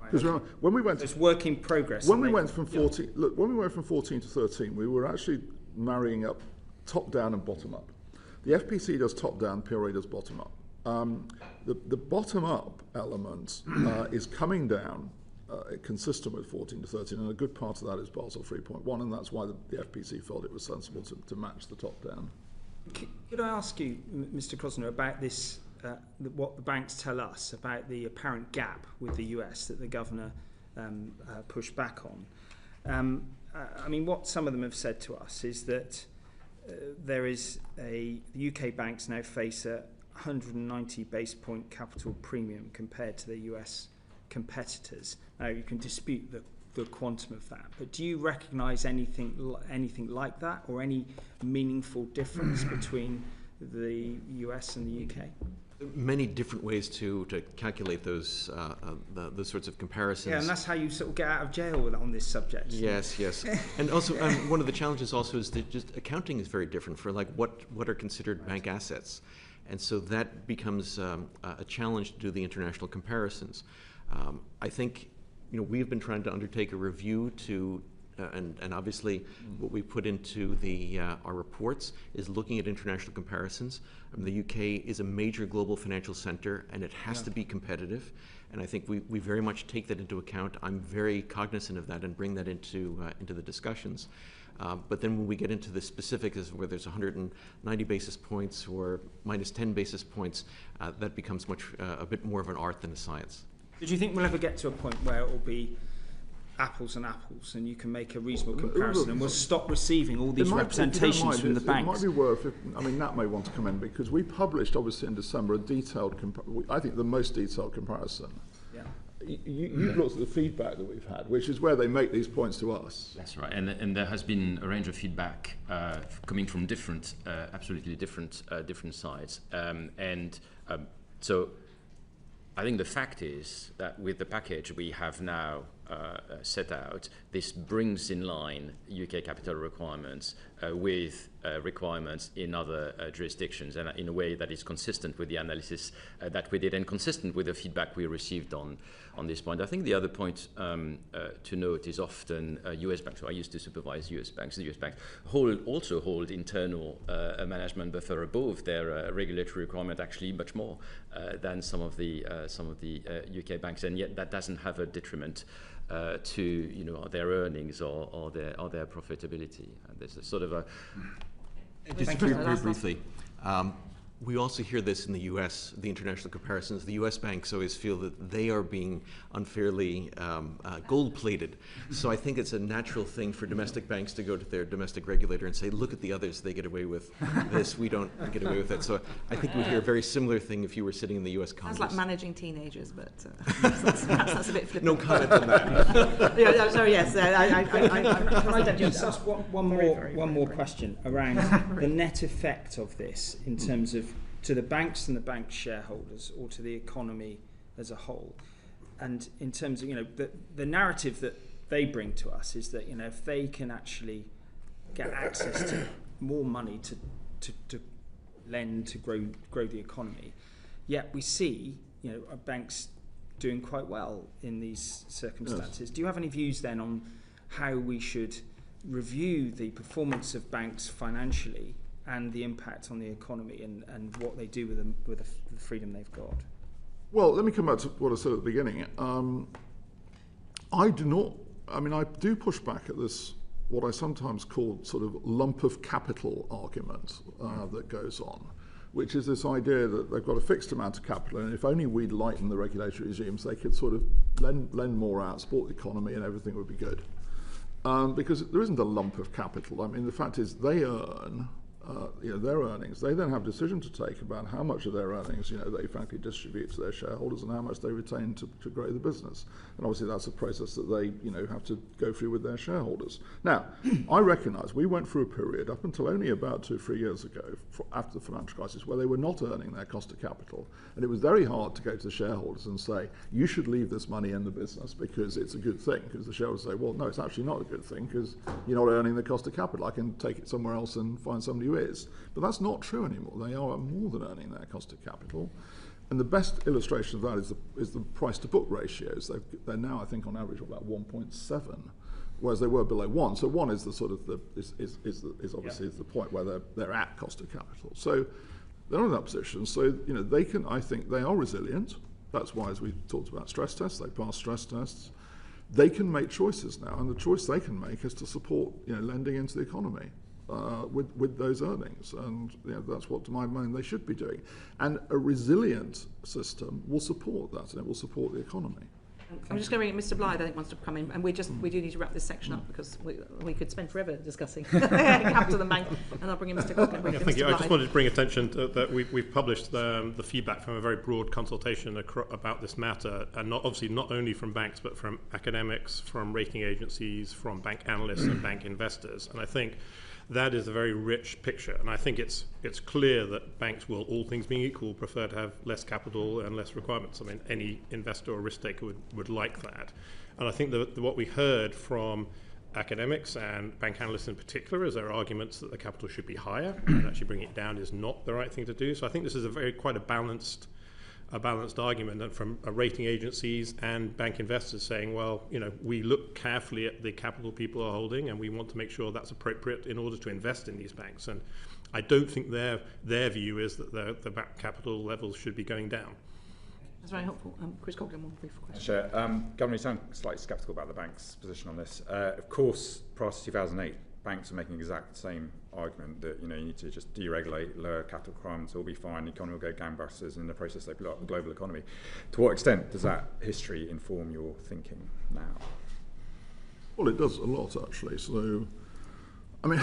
Because remember, when we went, it's work in progress. when we went from 14, look, when we went from 14 to 13, we were actually marrying up top down and bottom up. The FPC does top down, PRA does bottom up. The bottom up element is coming down, consistent with 14 to 13, and a good part of that is Basel 3.1, and that's why the FPC felt it was sensible to match the top down. Could I ask you, Mr. Crosno, about this? What the banks tell us about the apparent gap with the US that the governor pushed back on. I mean, what some of them have said to us is that the UK banks now face a 190 base point capital premium compared to the US competitors. Now, you can dispute the quantum of that, but do you recognise anything like that, or any meaningful difference between the US and the UK? Many different ways to calculate those sorts of comparisons. Yeah, and that's how you sort of get out of jail on this subject. Yes. And also, one of the challenges also is that just accounting is very different for like what are considered bank assets. And so that becomes a challenge to do the international comparisons. I think we've been trying to undertake a review to and obviously what we put into our reports is looking at international comparisons. The UK is a major global financial center, and it has to be competitive. And I think we very much take that into account. I'm very cognizant of that and bring that into the discussions. But then when we get into the specifics, where there's 190 basis points or minus 10 basis points, that becomes a bit more of an art than a science. Do you think we'll ever get to a point where it will be apples and apples, and you can make a reasonable comparison, and we'll stop receiving all these representations from the banks? It might be worth, Nat may want to come in, because we published, obviously, in December, a detailed, I think the most detailed comparison. Yeah. You've looked at the feedback that we've had, which is where they make these points to us. That's right, and there has been a range of feedback coming from different, absolutely different sides, so I think the fact is that with the package we have now set out, this brings in line UK capital requirements with requirements in other jurisdictions, and in a way that is consistent with the analysis that we did and consistent with the feedback we received on this point. I think the other point to note is often US banks, so I used to supervise US banks, the US banks also hold internal management buffer above their regulatory requirement, actually much more than some of the UK banks, and yet that doesn't have a detriment to their earnings or their profitability. And there's a sort of a just very briefly. We also hear this in the US, the international comparisons. The US banks always feel that they are being unfairly gold-plated. So I think it's a natural thing for domestic banks to go to their domestic regulator and say, look at the others, they get away with this, we don't get away with it. So I think we'd hear a very similar thing if you were sitting in the US Congress. Sounds like managing teenagers, but perhaps that's a bit flippant. No comment on that. Yeah, sorry, yes. Can I just ask one more question around the net effect of this in terms of to the banks and the bank shareholders, or to the economy as a whole? And in terms of the narrative that they bring to us is that if they can actually get access to more money to lend to grow the economy, yet we see our banks doing quite well in these circumstances. Yes. Do you have any views then on how we should review the performance of banks financially and the impact on the economy and what they do with the freedom they've got? Well, let me come back to what I said at the beginning. I do push back at this, what I sometimes call sort of lump of capital argument that goes on, which is this idea that they've got a fixed amount of capital, and if only we'd lighten the regulatory regimes, they could sort of lend more out, support the economy, and everything would be good. Because there isn't a lump of capital. I mean, the fact is they earn their earnings. They then have a decision to take about how much of their earnings, they frankly distribute to their shareholders and how much they retain to grow the business. And obviously that's a process that they, have to go through with their shareholders. Now, I recognise we went through a period up until only about 2 or 3 years ago, after the financial crisis, where they were not earning their cost of capital. And it was very hard to go to the shareholders and say, you should leave this money in the business because it's a good thing. Because the shareholders say, well, no, it's actually not a good thing because you're not earning the cost of capital. I can take it somewhere else and find somebody who is. But that's not true anymore. They are more than earning their cost of capital. And the best illustration of that is the price to book ratios. They're now, I think, on average about 1.7, whereas they were below 1. So 1 is the sort of obviously the point where they're at cost of capital. So they're not in that position. So they can. I think they are resilient. That's why, as we talked about stress tests, they pass stress tests. They can make choices now, and the choice they can make is to support lending into the economy. With those earnings, and that's what, to my mind, they should be doing. And a resilient system will support that, and it will support the economy. I'm just going to bring Mr. Blythe, I think, wants to come in, and we do need to wrap this section up because we could spend forever discussing capital and bank, and I'll bring in Mr. Coughlin. Thank you. I just wanted to bring attention to that we've published the feedback from a very broad consultation about this matter, and not only from banks, but from academics, from rating agencies, from bank analysts and bank investors. And I think that is a very rich picture, and I think it's clear that banks will, all things being equal, prefer to have less capital and less requirements. I mean, any investor or risk taker would like that. And I think that what we heard from academics and bank analysts in particular is their arguments that the capital should be higher, and actually bringing it down is not the right thing to do. So I think this is quite a balanced argument, and from rating agencies and bank investors saying, well, we look carefully at the capital people are holding, and we want to make sure that's appropriate in order to invest in these banks. And I don't think their view is that the capital levels should be going down. That's very helpful. Chris Coughlin, one brief question. Sure. Governor, you sound slightly sceptical about the bank's position on this. Of course, prior to 2008, banks are making the exact same argument that you need to just deregulate, lower capital requirements, it'll be fine, the economy will go gangbusters, and in the process they blow up the global economy. To what extent does that history inform your thinking now? Well, it does a lot, actually. So, I mean,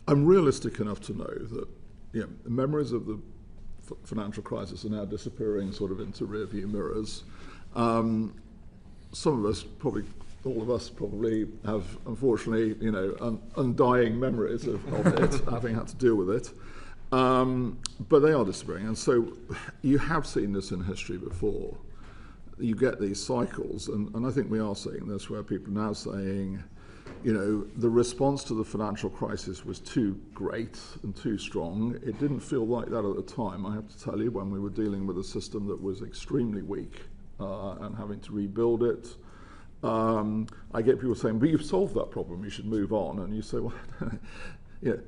I'm realistic enough to know that the memories of the financial crisis are now disappearing sort of into rearview mirrors. Some of us, probably all of us, probably have, unfortunately, undying memories of it, having had to deal with it. But they are disappearing, and so you have seen this in history before. You get these cycles, and I think we are seeing this, where people are now saying, the response to the financial crisis was too great and too strong. It didn't feel like that at the time, I have to tell you, when we were dealing with a system that was extremely weak and having to rebuild it. I get people saying, but you've solved that problem, you should move on. And you say, well,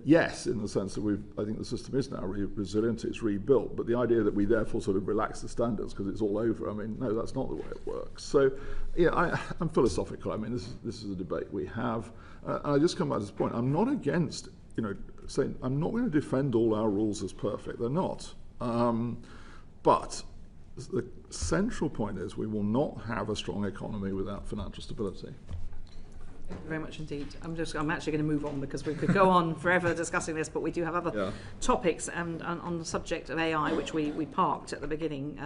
yes, in the sense that I think the system is now resilient, it's rebuilt, but the idea that we therefore sort of relax the standards because it's all over, I mean, no, that's not the way it works. So, I'm philosophical. I mean, this is a debate we have. And I just come back to this point. I'm not against, saying I'm not going to defend all our rules as perfect. They're not. But the central point is we will not have a strong economy without financial stability. Thank you very much indeed. I'm actually going to move on because we could go on forever discussing this, but we do have other topics. And on the subject of AI, which we parked at the beginning,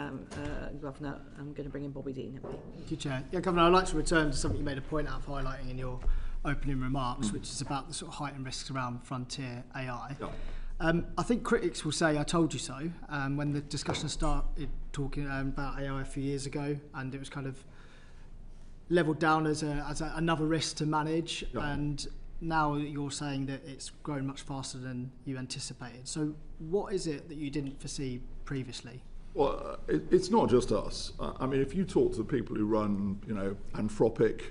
Governor, I'm going to bring in Bobby Dean. Thank you, Chair. Yeah, Governor, I'd like to return to something you made a point out of highlighting in your opening remarks, which is about the sort of heightened risks around frontier AI. Yeah. I think critics will say, I told you so, when the discussion started talking about AI a few years ago, and it was kind of levelled down as another risk to manage, and now you're saying that it's grown much faster than you anticipated. So what is it that you didn't foresee previously? Well, it's not just us. I mean, if you talk to the people who run, Anthropic,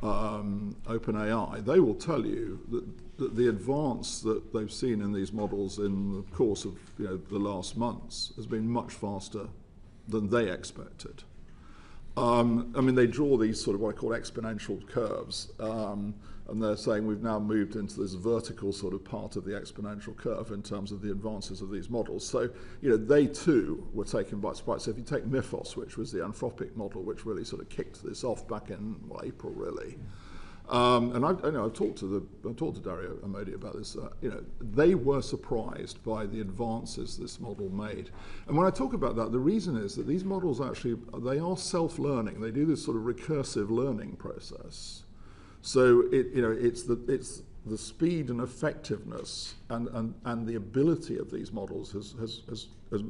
OpenAI, they will tell you that the advance that they've seen in these models in the course of the last months has been much faster than they expected. I mean, they draw these sort of what I call exponential curves, and they're saying we've now moved into this vertical sort of part of the exponential curve in terms of the advances of these models. So, they too were taken by surprise. So if you take Mythos, which was the Anthropic model, which really sort of kicked this off back in April, really. And I've talked to Dario Amodi about this. They were surprised by the advances this model made. And when I talk about that, the reason is that these models actually they are self-learning. They do this sort of recursive learning process. So it's the speed and effectiveness and the ability of these models has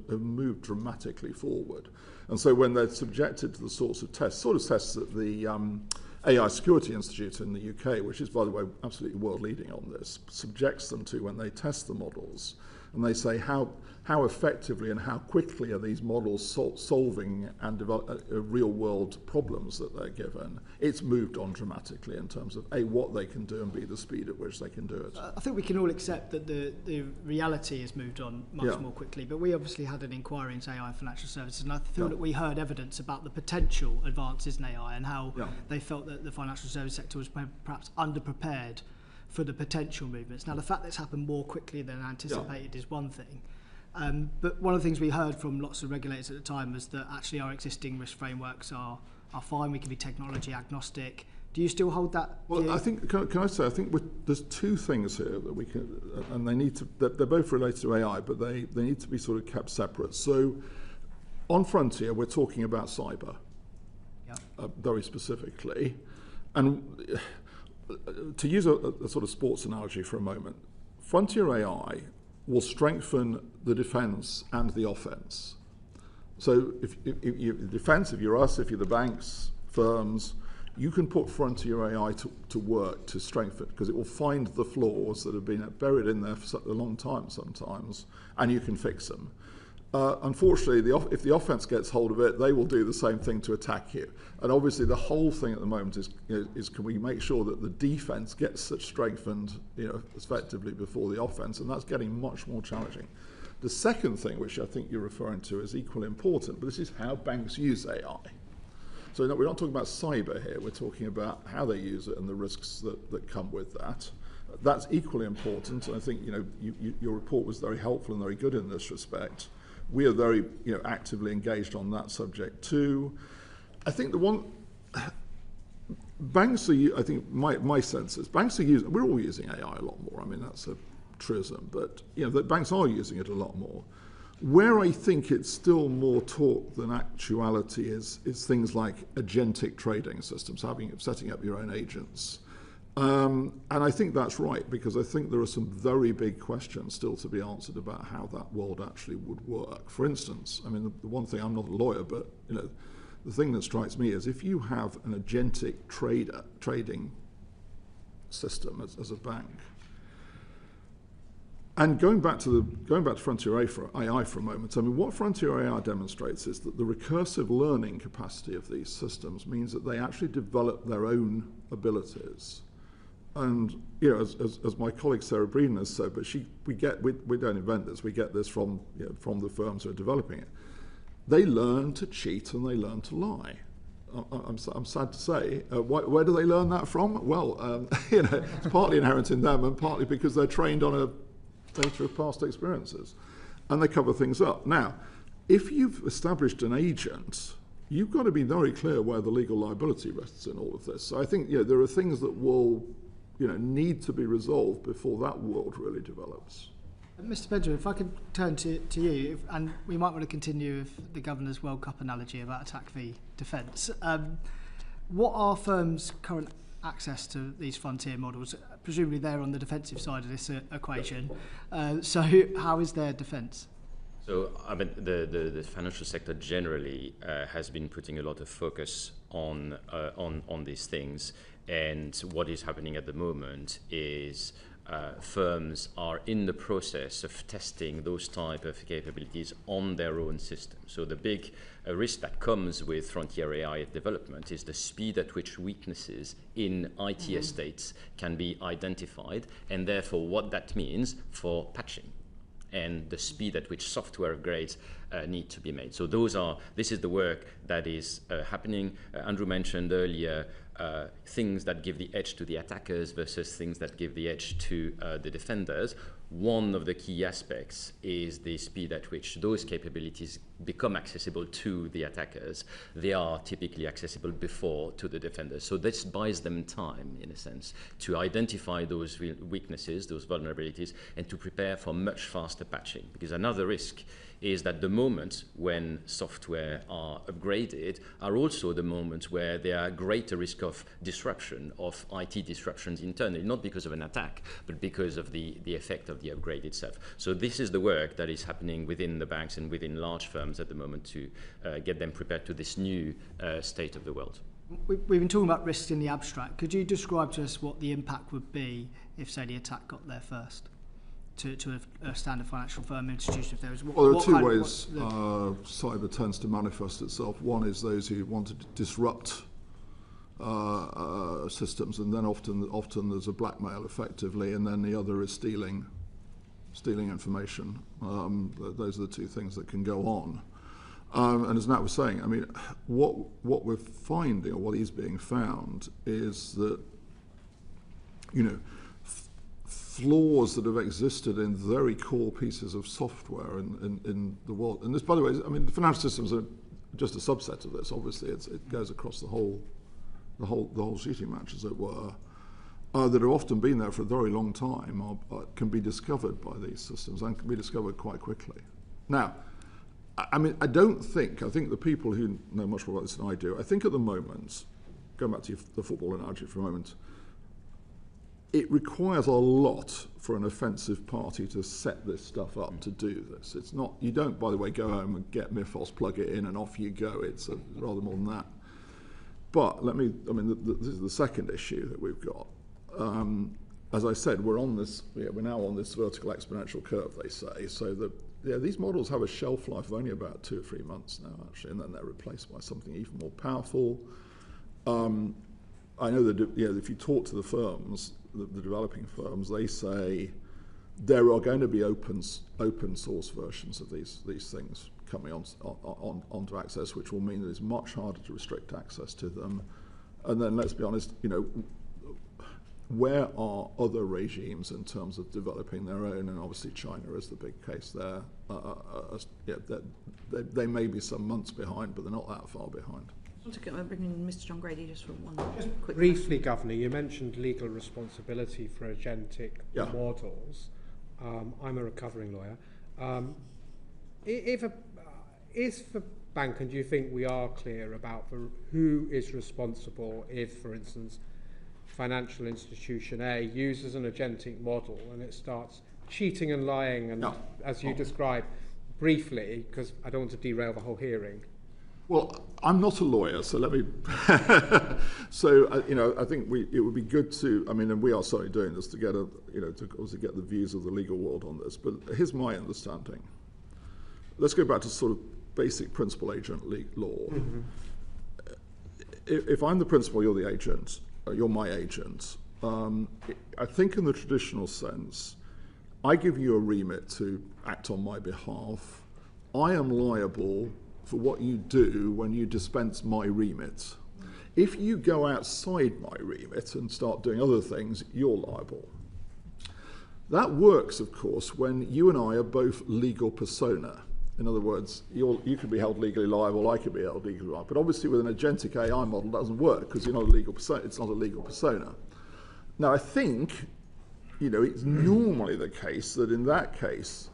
moved dramatically forward. And so when they're subjected to the sorts of tests that the AI Security Institute in the UK, which is, by the way, absolutely world-leading on this, subjects them to when they test the models. And they say how effectively and how quickly are these models solving and real-world problems that they're given. It's moved on dramatically in terms of, A, what they can do, and B, the speed at which they can do it. I think we can all accept that the reality has moved on much more quickly, but we obviously had an inquiry into AI financial services, and I feel that we heard evidence about the potential advances in AI and how they felt that the financial service sector was perhaps underprepared for the potential movements. Now, the fact that it's happened more quickly than anticipated is one thing. But one of the things we heard from lots of regulators at the time was that actually our existing risk frameworks are fine. We can be technology agnostic. Do you still hold that view? Well, I think, can I say, I think there's two things here that we can, and they need to, they're both related to AI, but they need to be sort of kept separate. So on Frontier, we're talking about cyber, very specifically. And to use a sort of sports analogy for a moment, Frontier AI will strengthen the defence and the offence. So if you're the defence, if you're us, if you're the banks, firms, you can put Frontier AI to work to strengthen, because it will find the flaws that have been buried in there for a long time sometimes, and you can fix them. Unfortunately, if the offence gets hold of it, they will do the same thing to attack you. And obviously, the whole thing at the moment is can we make sure that the defence gets strengthened, effectively before the offence, and that's getting much more challenging. The second thing, which I think you're referring to, is equally important, but this is how banks use AI. So no, we're not talking about cyber here. We're talking about how they use it and the risks that come with that. That's equally important. And I think your report was very helpful and very good in this respect. We are very actively engaged on that subject too. I think the one banks are. I think my sense is banks are using. We're all using AI a lot more. I mean that's a truism, but the banks are using it a lot more. Where I think it's still more talk than actuality is things like agentic trading systems, setting up your own agents. And I think that's right, because I think there are some very big questions still to be answered about how that world actually would work. For instance, I mean, the one thing, I'm not a lawyer, but the thing that strikes me is if you have an agentic trading system as a bank, and going back to Frontier AI for a moment, I mean, what Frontier AI demonstrates is that the recursive learning capacity of these systems means that they actually develop their own abilities. And as my colleague Sarah Breeden has said, but we don't invent this. We get this from the firms who are developing it. They learn to cheat and they learn to lie. I'm sad to say. Where do they learn that from? Well, it's partly inherent in them and partly because they're trained on a data of past experiences, and they cover things up. Now, if you've established an agent, you've got to be very clear where the legal liability rests in all of this. So I think there are things that will need to be resolved before that world really develops. Mr. Benjamin, if I could turn to you, and we might want to continue with the Governor's World Cup analogy about attack v defence. What are firms' current access to these frontier models? Presumably they're on the defensive side of this equation. So how is their defence? So I mean, the financial sector generally has been putting a lot of focus on these things, and what is happening at the moment is firms are in the process of testing those type of capabilities on their own system. So the big risk that comes with frontier AI development is the speed at which weaknesses in IT estates can be identified, and therefore what that means for patching and the speed at which software upgrades need to be made. So this is the work that is happening. Andrew mentioned earlier things that give the edge to the attackers versus things that give the edge to the defenders. One of the key aspects is the speed at which those capabilities become accessible to the attackers. They are typically accessible before to the defenders. So this buys them time, in a sense, to identify those weaknesses, those vulnerabilities, and to prepare for much faster patching. Because another risk is that the moments when software are upgraded are also the moments where there are greater risk of disruption, of IT disruptions internally, not because of an attack, but because of the effect of the upgrade itself. So this is the work that is happening within the banks and within large firms at the moment to get them prepared to this new state of the world. We've been talking about risks in the abstract. Could you describe to us what the impact would be if, say, the attack got there first? To a standard financial firm institution, if there was... Well, there are two ways cyber tends to manifest itself. One is those who want to disrupt systems, and then often there's a blackmail effectively, and then the other is stealing information. Those are the two things that can go on. And as Nat was saying, I mean, what we're finding, or what is being found, is that flaws that have existed in very core pieces of software in the world. And this, by the way, I mean, the financial systems are just a subset of this. Obviously, it goes across the whole shooting match, as it were, that have often been there for a very long time, can be discovered by these systems and can be discovered quite quickly. Now, I mean, I think the people who know much more about this than I do, I think at the moment, going back to the football analogy for a moment, it requires a lot for an offensive party to set this stuff up to do this. It's not, you don't, by the way, go home and get Mythos, plug it in, and off you go. It's rather more than that. But this is the second issue that we've got. As I said, we're now on this vertical exponential curve, they say. So these models have a shelf life of only about 2 or 3 months now, actually, and then they're replaced by something even more powerful. I know that if you talk to the firms, the developing firms, they say there are going to be open source versions of these things coming onto access, which will mean that it's much harder to restrict access to them. And then let's be honest, where are other regimes in terms of developing their own? And obviously China is the big case there. They may be some months behind, but they're not that far behind. I want to bring in Mr. John Grady just for one quick briefly, Governor, you mentioned legal responsibility for agentic models. I'm a recovering lawyer. Is the bank, and do you think we are clear about who is responsible if, for instance, financial institution A uses an agentic model and it starts cheating and lying and, as you described briefly, because I don't want to derail the whole hearing? Well, I'm not a lawyer, so let me. I think it would be good to. And we are certainly doing this to get to also get the views of the legal world on this. But here's my understanding. Let's go back to sort of basic principal agent law. Mm-hmm. If I'm the principal, you're the agent. You're my agent. I think in the traditional sense, I give you a remit to act on my behalf. I am liable for what you do when you dispense my remit. If you go outside my remit and start doing other things, you're liable. That works, of course, when you and I are both legal persona. In other words, you could be held legally liable, I could be held legally liable. But obviously with an agentic AI model, that doesn't work because you're not a legal persona. It's not a legal persona. Now, I think, it's normally the case that in that case,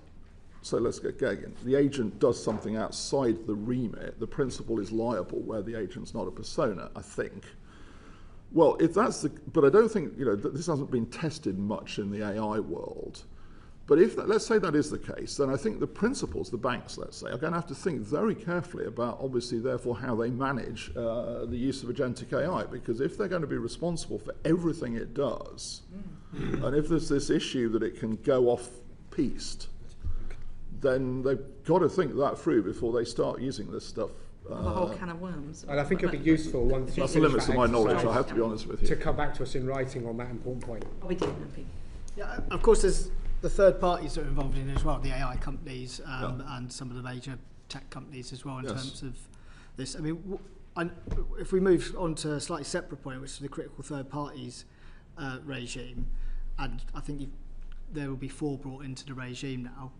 so let's get going. The agent does something outside the remit. The principal is liable where the agent's not a persona, I think. Well, if that's but I don't think, this hasn't been tested much in the AI world. But let's say that is the case, then I think the principals, the banks, let's say, are going to have to think very carefully about, obviously, therefore, how they manage the use of agentic AI. Because if they're going to be responsible for everything it does, and if there's this issue that it can go off-piste, then they've got to think that through before they start using this stuff. The whole can of worms. And I think it'd be useful once you that's the limits of my knowledge, I have to be honest with you. To come back to us in writing on that important point. We do, yeah, of course, there's the third parties that are involved in it as well, the AI companies and some of the major tech companies as well in terms of this. I mean, if we move on to a slightly separate point, which is the critical third parties regime, and I think there will be 4 brought into the regime now.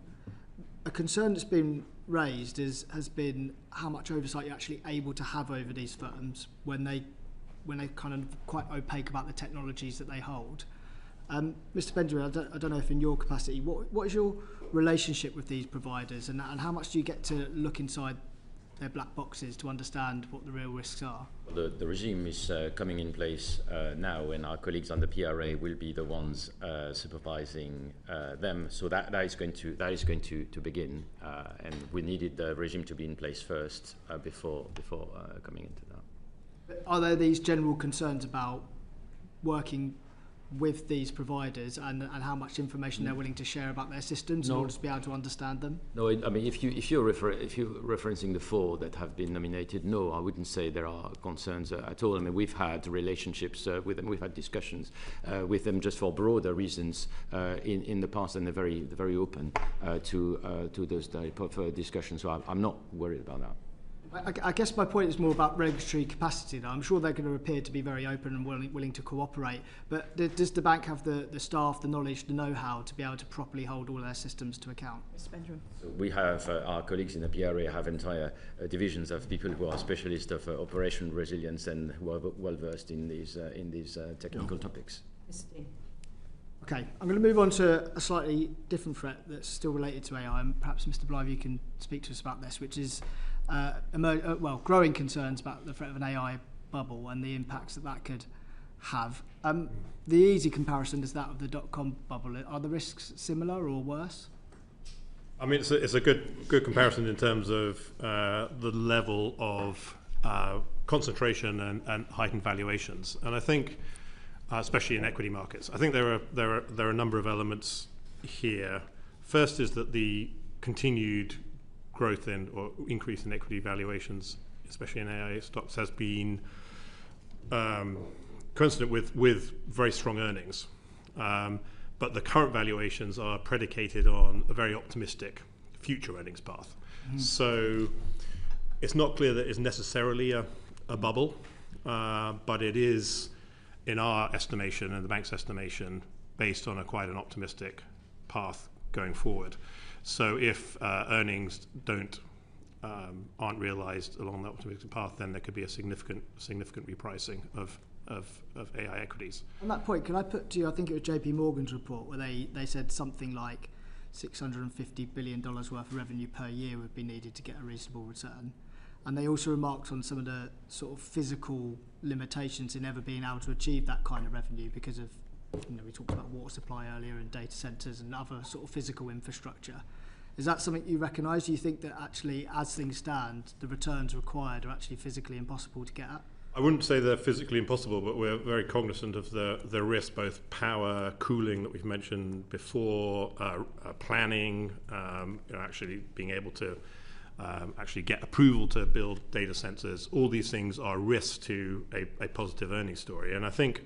A concern that's been raised has been how much oversight you're actually able to have over these firms when they're kind of quite opaque about the technologies that they hold. Mr. Benjamin, I don't know if in your capacity, what is your relationship with these providers and how much do you get to look inside their black boxes to understand what the real risks are? The regime is coming in place now, and our colleagues on the PRA will be the ones supervising them. So that is going to begin, and we needed the regime to be in place first before coming into that. Are there these general concerns about working with these providers and how much information they're willing to share about their systems in order to be able to understand them? No, I mean, if you're referencing the 4 that have been nominated, no, I wouldn't say there are concerns at all. I mean, we've had relationships with them, we've had discussions with them just for broader reasons in the past, and they're very open to those type of discussions. So I'm not worried about that. I guess my point is more about regulatory capacity, though. I'm sure they're going to appear to be very open and willing to cooperate. But does the bank have the staff, the knowledge, the know-how to be able to properly hold all their systems to account? Mr. Benjamin. So we have our colleagues in the PRA have entire divisions of people who are specialists of operation resilience and who are well versed in these technical topics. Mr. Dean. Okay, I'm going to move on to a slightly different threat that's still related to AI, and perhaps Mr. Blythe, you can speak to us about this, which is growing concerns about the threat of an AI bubble and the impacts that could have. The easy comparison is that of the dot-com bubble. Are the risks similar or worse? I mean, it's a good comparison in terms of the level of concentration and heightened valuations. And I think, especially in equity markets, I think there are a number of elements here. First is that the continued growth in or increase in equity valuations, especially in AI stocks, has been coincident with very strong earnings. But the current valuations are predicated on a very optimistic future earnings path. So it's not clear that it's necessarily a bubble, but it is, in our estimation and the bank's estimation, based on quite an optimistic path going forward. So if earnings aren't realized along that optimistic path, then there could be a significant repricing of AI equities. On that point, can I put to you, I think it was JP Morgan's report where they said something like $650 billion worth of revenue per year would be needed to get a reasonable return. And they also remarked on some of the sort of physical limitations in ever being able to achieve that kind of revenue because of, we talked about water supply earlier and data centres and other sort of physical infrastructure. Is that something you recognise? Do you think that actually, as things stand, the returns required are actually physically impossible to get at? I wouldn't say they're physically impossible, but we're very cognizant of the risk, both power, cooling that we've mentioned before, planning, actually being able to actually get approval to build data centers. All these things are risks to a positive earnings story. And I think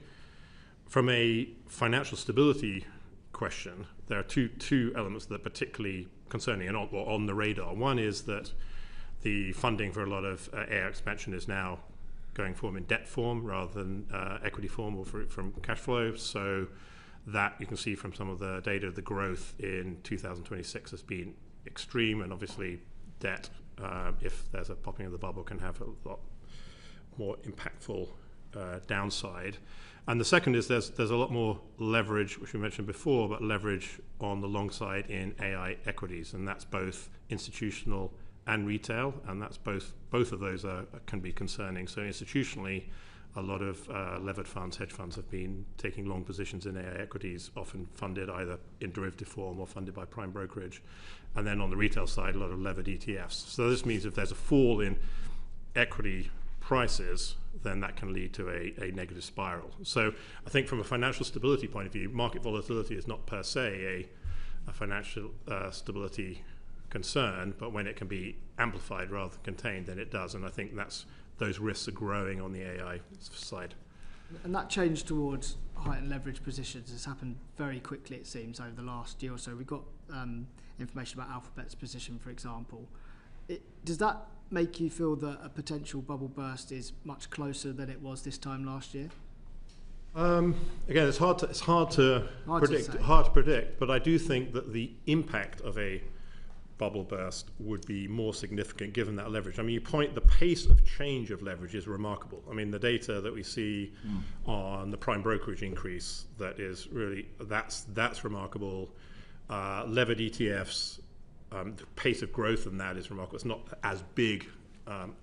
from a financial stability question, there are two elements that are particularly concerning and on the radar. One is that the funding for a lot of AI expansion is now going form in debt form rather than equity form or from cash flow. So that you can see from some of the data, the growth in 2026 has been extreme, and obviously debt, if there's a popping of the bubble, can have a lot more impactful downside. And the second is there's a lot more leverage, which we mentioned before, but leverage on the long side in AI equities, and that's both institutional and retail, and that's both of those can be concerning. So institutionally, a lot of levered funds, hedge funds, have been taking long positions in AI equities, often funded either in derivative form or funded by prime brokerage. And then on the retail side, a lot of levered ETFs. So this means if there's a fall in equity prices, then that can lead to a negative spiral. So I think from a financial stability point of view, market volatility is not per se a financial stability concern, but when it can be amplified rather than contained, then it does. And I think those risks are growing on the AI side. And that change towards heightened leverage positions has happened very quickly, it seems, over the last year or so. We've got information about Alphabet's position, for example. Does that make you feel that a potential bubble burst is much closer than it was this time last year? Again, it's hard to predict, but I do think that the impact of a bubble burst would be more significant given that leverage. I mean, the pace of change of leverage is remarkable. I mean, the data that we see on the prime brokerage increase, that's remarkable. Levered ETFs, the pace of growth in that is remarkable. It's not as big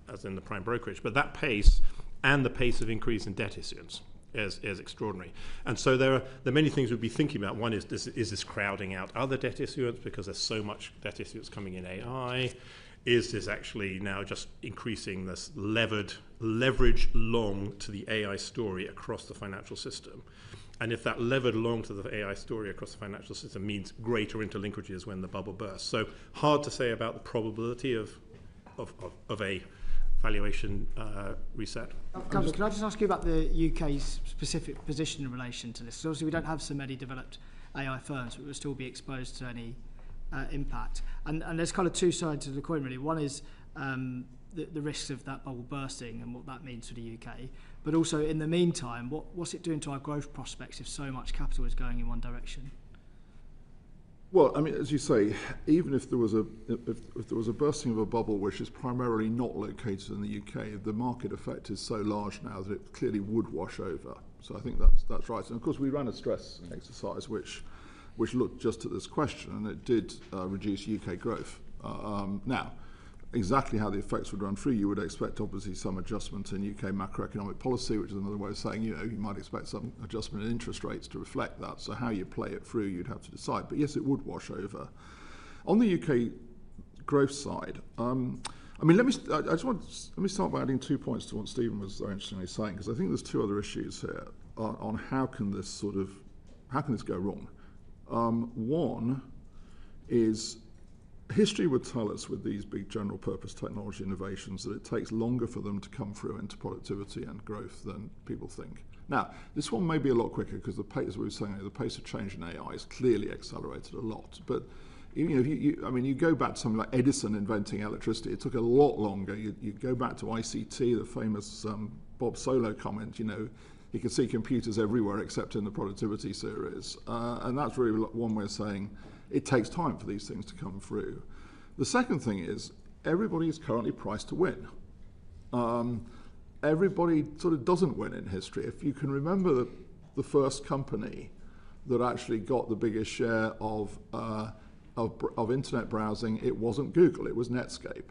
as in the prime brokerage, but that pace and the pace of increase in debt issuance is extraordinary. And so there are many things we'd be thinking about. One is this crowding out other debt issuance because there's so much debt issuance coming in AI? Is this actually now just increasing this leverage long to the AI story across the financial system? And if that levered long to the AI story across the financial system means greater interlinkages when the bubble bursts. So hard to say about the probability of a valuation reset. Can I just ask you about the UK's specific position in relation to this? Because obviously we don't have so many developed AI firms, but we'll still be exposed to any impact. And there's kind of two sides to the coin, really. One is the risks of that bubble bursting and what that means for the UK. But also, in the meantime, what's it doing to our growth prospects if so much capital is going in one direction? Well, I mean, as you say, even if there was a bursting of a bubble which is primarily not located in the UK, the market effect is so large now that it clearly would wash over. So I think that's right. And of course, we ran a stress exercise which looked just at this question, and it did reduce UK growth. Now, exactly how the effects would run through, you would expect obviously some adjustment in UK macroeconomic policy, which is another way of saying, you might expect some adjustment in interest rates to reflect that. So how you play it through, you'd have to decide. But yes, it would wash over. On the UK growth side, I mean, let me start by adding 2 points to what Stephen was so interestingly saying, because I think there's two other issues here on how can this go wrong. One is, history would tell us with these big general purpose technology innovations that it takes longer for them to come through into productivity and growth than people think. Now, this one may be a lot quicker because the pace, as we were saying, the pace of change in AI has clearly accelerated a lot. But You go back to something like Edison inventing electricity. It took a lot longer. You go back to ICT, the famous Bob Solow comment. You can see computers everywhere except in the productivity series, and that's really one way of saying it takes time for these things to come through. The second thing is everybody is currently priced to win. Everybody sort of doesn't win in history. If you can remember the first company that actually got the biggest share of internet browsing, it wasn't Google, it was Netscape.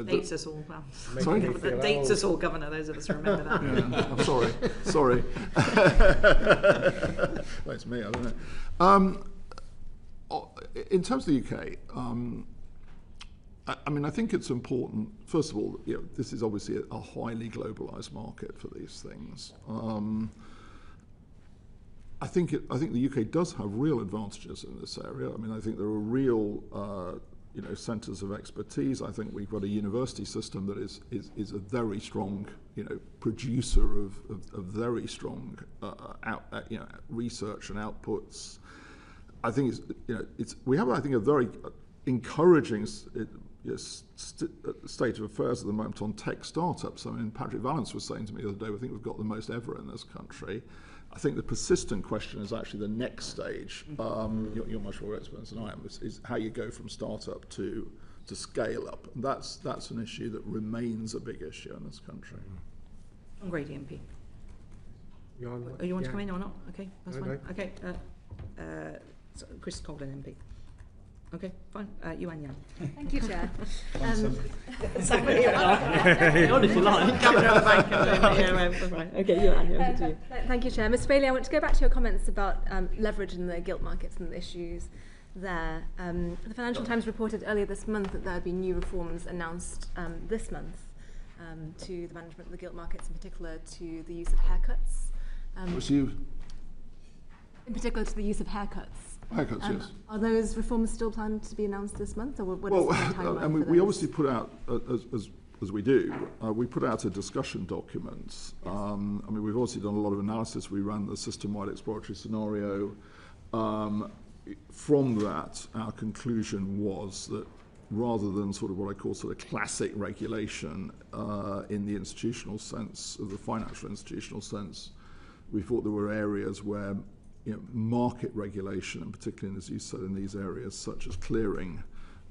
Dates us all. Well, sorry? Dates us all, Governor. Those of us who remember that. Yeah, I'm sorry. That's me. I don't know. In terms of the UK, I think it's important. First of all, this is obviously a highly globalised market for these things. I think the UK does have real advantages in this area. I think there are real centres of expertise. I think we've got a university system that is a very strong producer of very strong research and outputs. I think we have a very encouraging state of affairs at the moment on tech startups. Patrick Vallance was saying to me the other day, I think we've got the most ever in this country. I think the persistent question is actually the next stage. You're much more experienced than I am. Is how you go from startup to scale up. And that's an issue that remains a big issue in this country. John Grady, MP. You want to come in or not? Okay, that's fine. Okay, so Chris Coughlin, MP. Okay, fine. Yuan Yang. Thank you, Chair. Somebody on if you like. Governor of the Bank. Okay, Yuan, over to you. Thank you, Chair. Mr. Bailey, I want to go back to your comments about leverage in the gilt markets and the issues there. The Financial Times reported earlier this month that there had been new reforms announced this month to the management of the gilt markets, in particular to the use of haircuts. In particular to the use of haircuts. Haircuts, yes. Are those reforms still planned to be announced this month, or what is the timeline for we those? obviously put out, as we do, we put out a discussion document. Yes. We've obviously done a lot of analysis. We ran the system-wide exploratory scenario. From that, our conclusion was that rather than sort of what I call sort of classic regulation in the institutional sense, of the financial institutional sense, we thought there were areas where market regulation, and particularly, as you said, in these areas such as clearing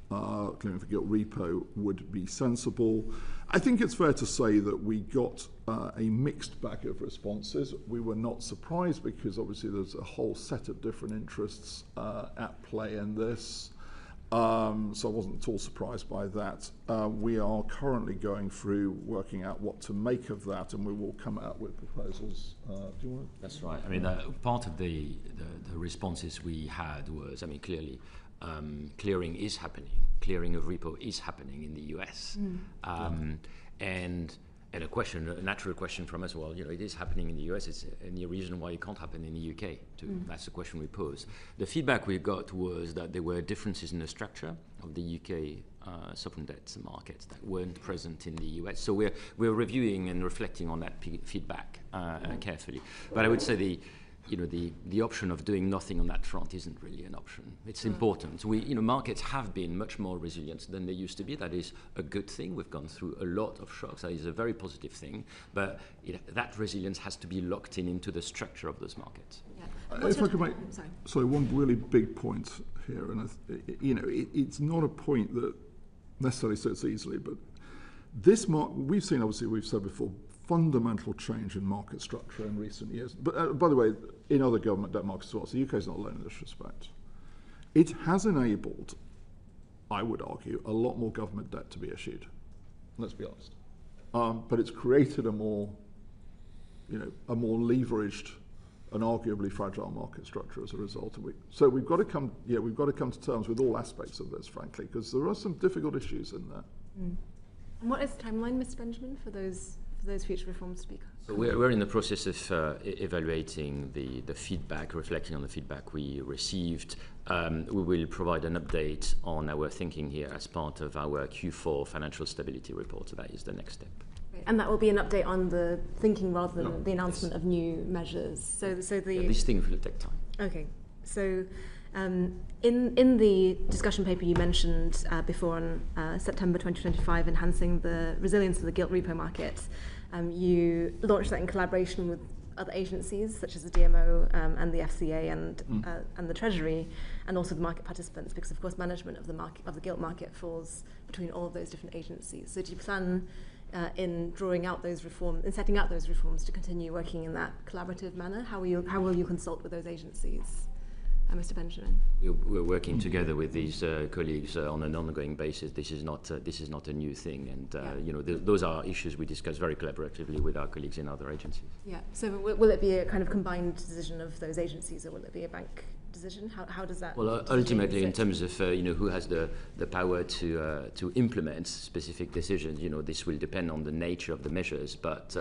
for gilt repo, would be sensible. I think it's fair to say that we got a mixed bag of responses. We were not surprised because obviously there's a whole set of different interests at play in this. So I wasn't at all surprised by that. We are currently going through working out what to make of that, and we will come out with proposals. Do you want to? That's right. Part of the responses we had was, clearly, clearing is happening. Clearing of repo is happening in the US. And a natural question from us, well, it is happening in the US, is any reason why it can't happen in the UK? That's the question we posed. The feedback we got was that there were differences in the structure of the UK sovereign debt markets that weren't present in the US. So we're reviewing and reflecting on that feedback carefully. But I would say the option of doing nothing on that front isn't really an option. It's important. Markets have been much more resilient than they used to be. That is a good thing. We've gone through a lot of shocks. That is a very positive thing. But that resilience has to be locked into the structure of those markets. Yeah. If I could make one really big point here, and it's not a point that necessarily sits easily, but we've seen, obviously, we've said before, fundamental change in market structure in recent years. But by the way, in other government debt markets as well, so the UK is not alone in this respect. It has enabled, I would argue, a lot more government debt to be issued. Let's be honest. But it's created a more leveraged and arguably fragile market structure as a result of it. So we've got to come to terms with all aspects of this, frankly, because there are some difficult issues in there. And what is the timeline, Mr. Benjamin, for those future reforms to be? So we're in the process of evaluating the feedback, reflecting on the feedback we received. We will provide an update on our thinking here as part of our Q4 financial stability report. So that is the next step. And that will be an update on the thinking rather than the announcement of new measures. So these things will take time. Okay. So In the discussion paper you mentioned before on September 2025, enhancing the resilience of the gilt repo market, you launched that in collaboration with other agencies such as the DMO and the FCA and the Treasury, and also the market participants, because of course management of the gilt market falls between all of those different agencies. So do you plan in drawing out those reforms, in setting out those reforms, to continue working in that collaborative manner? How will you consult with those agencies? Mr. Benjamin. We're working together with these colleagues on an ongoing basis. This is not a new thing, and those are issues we discuss very collaboratively with our colleagues in other agencies. Yeah. So will it be a kind of combined decision of those agencies, or will it be a bank decision? How does that? Well, ultimately, in terms of who has the power to implement specific decisions, this will depend on the nature of the measures, but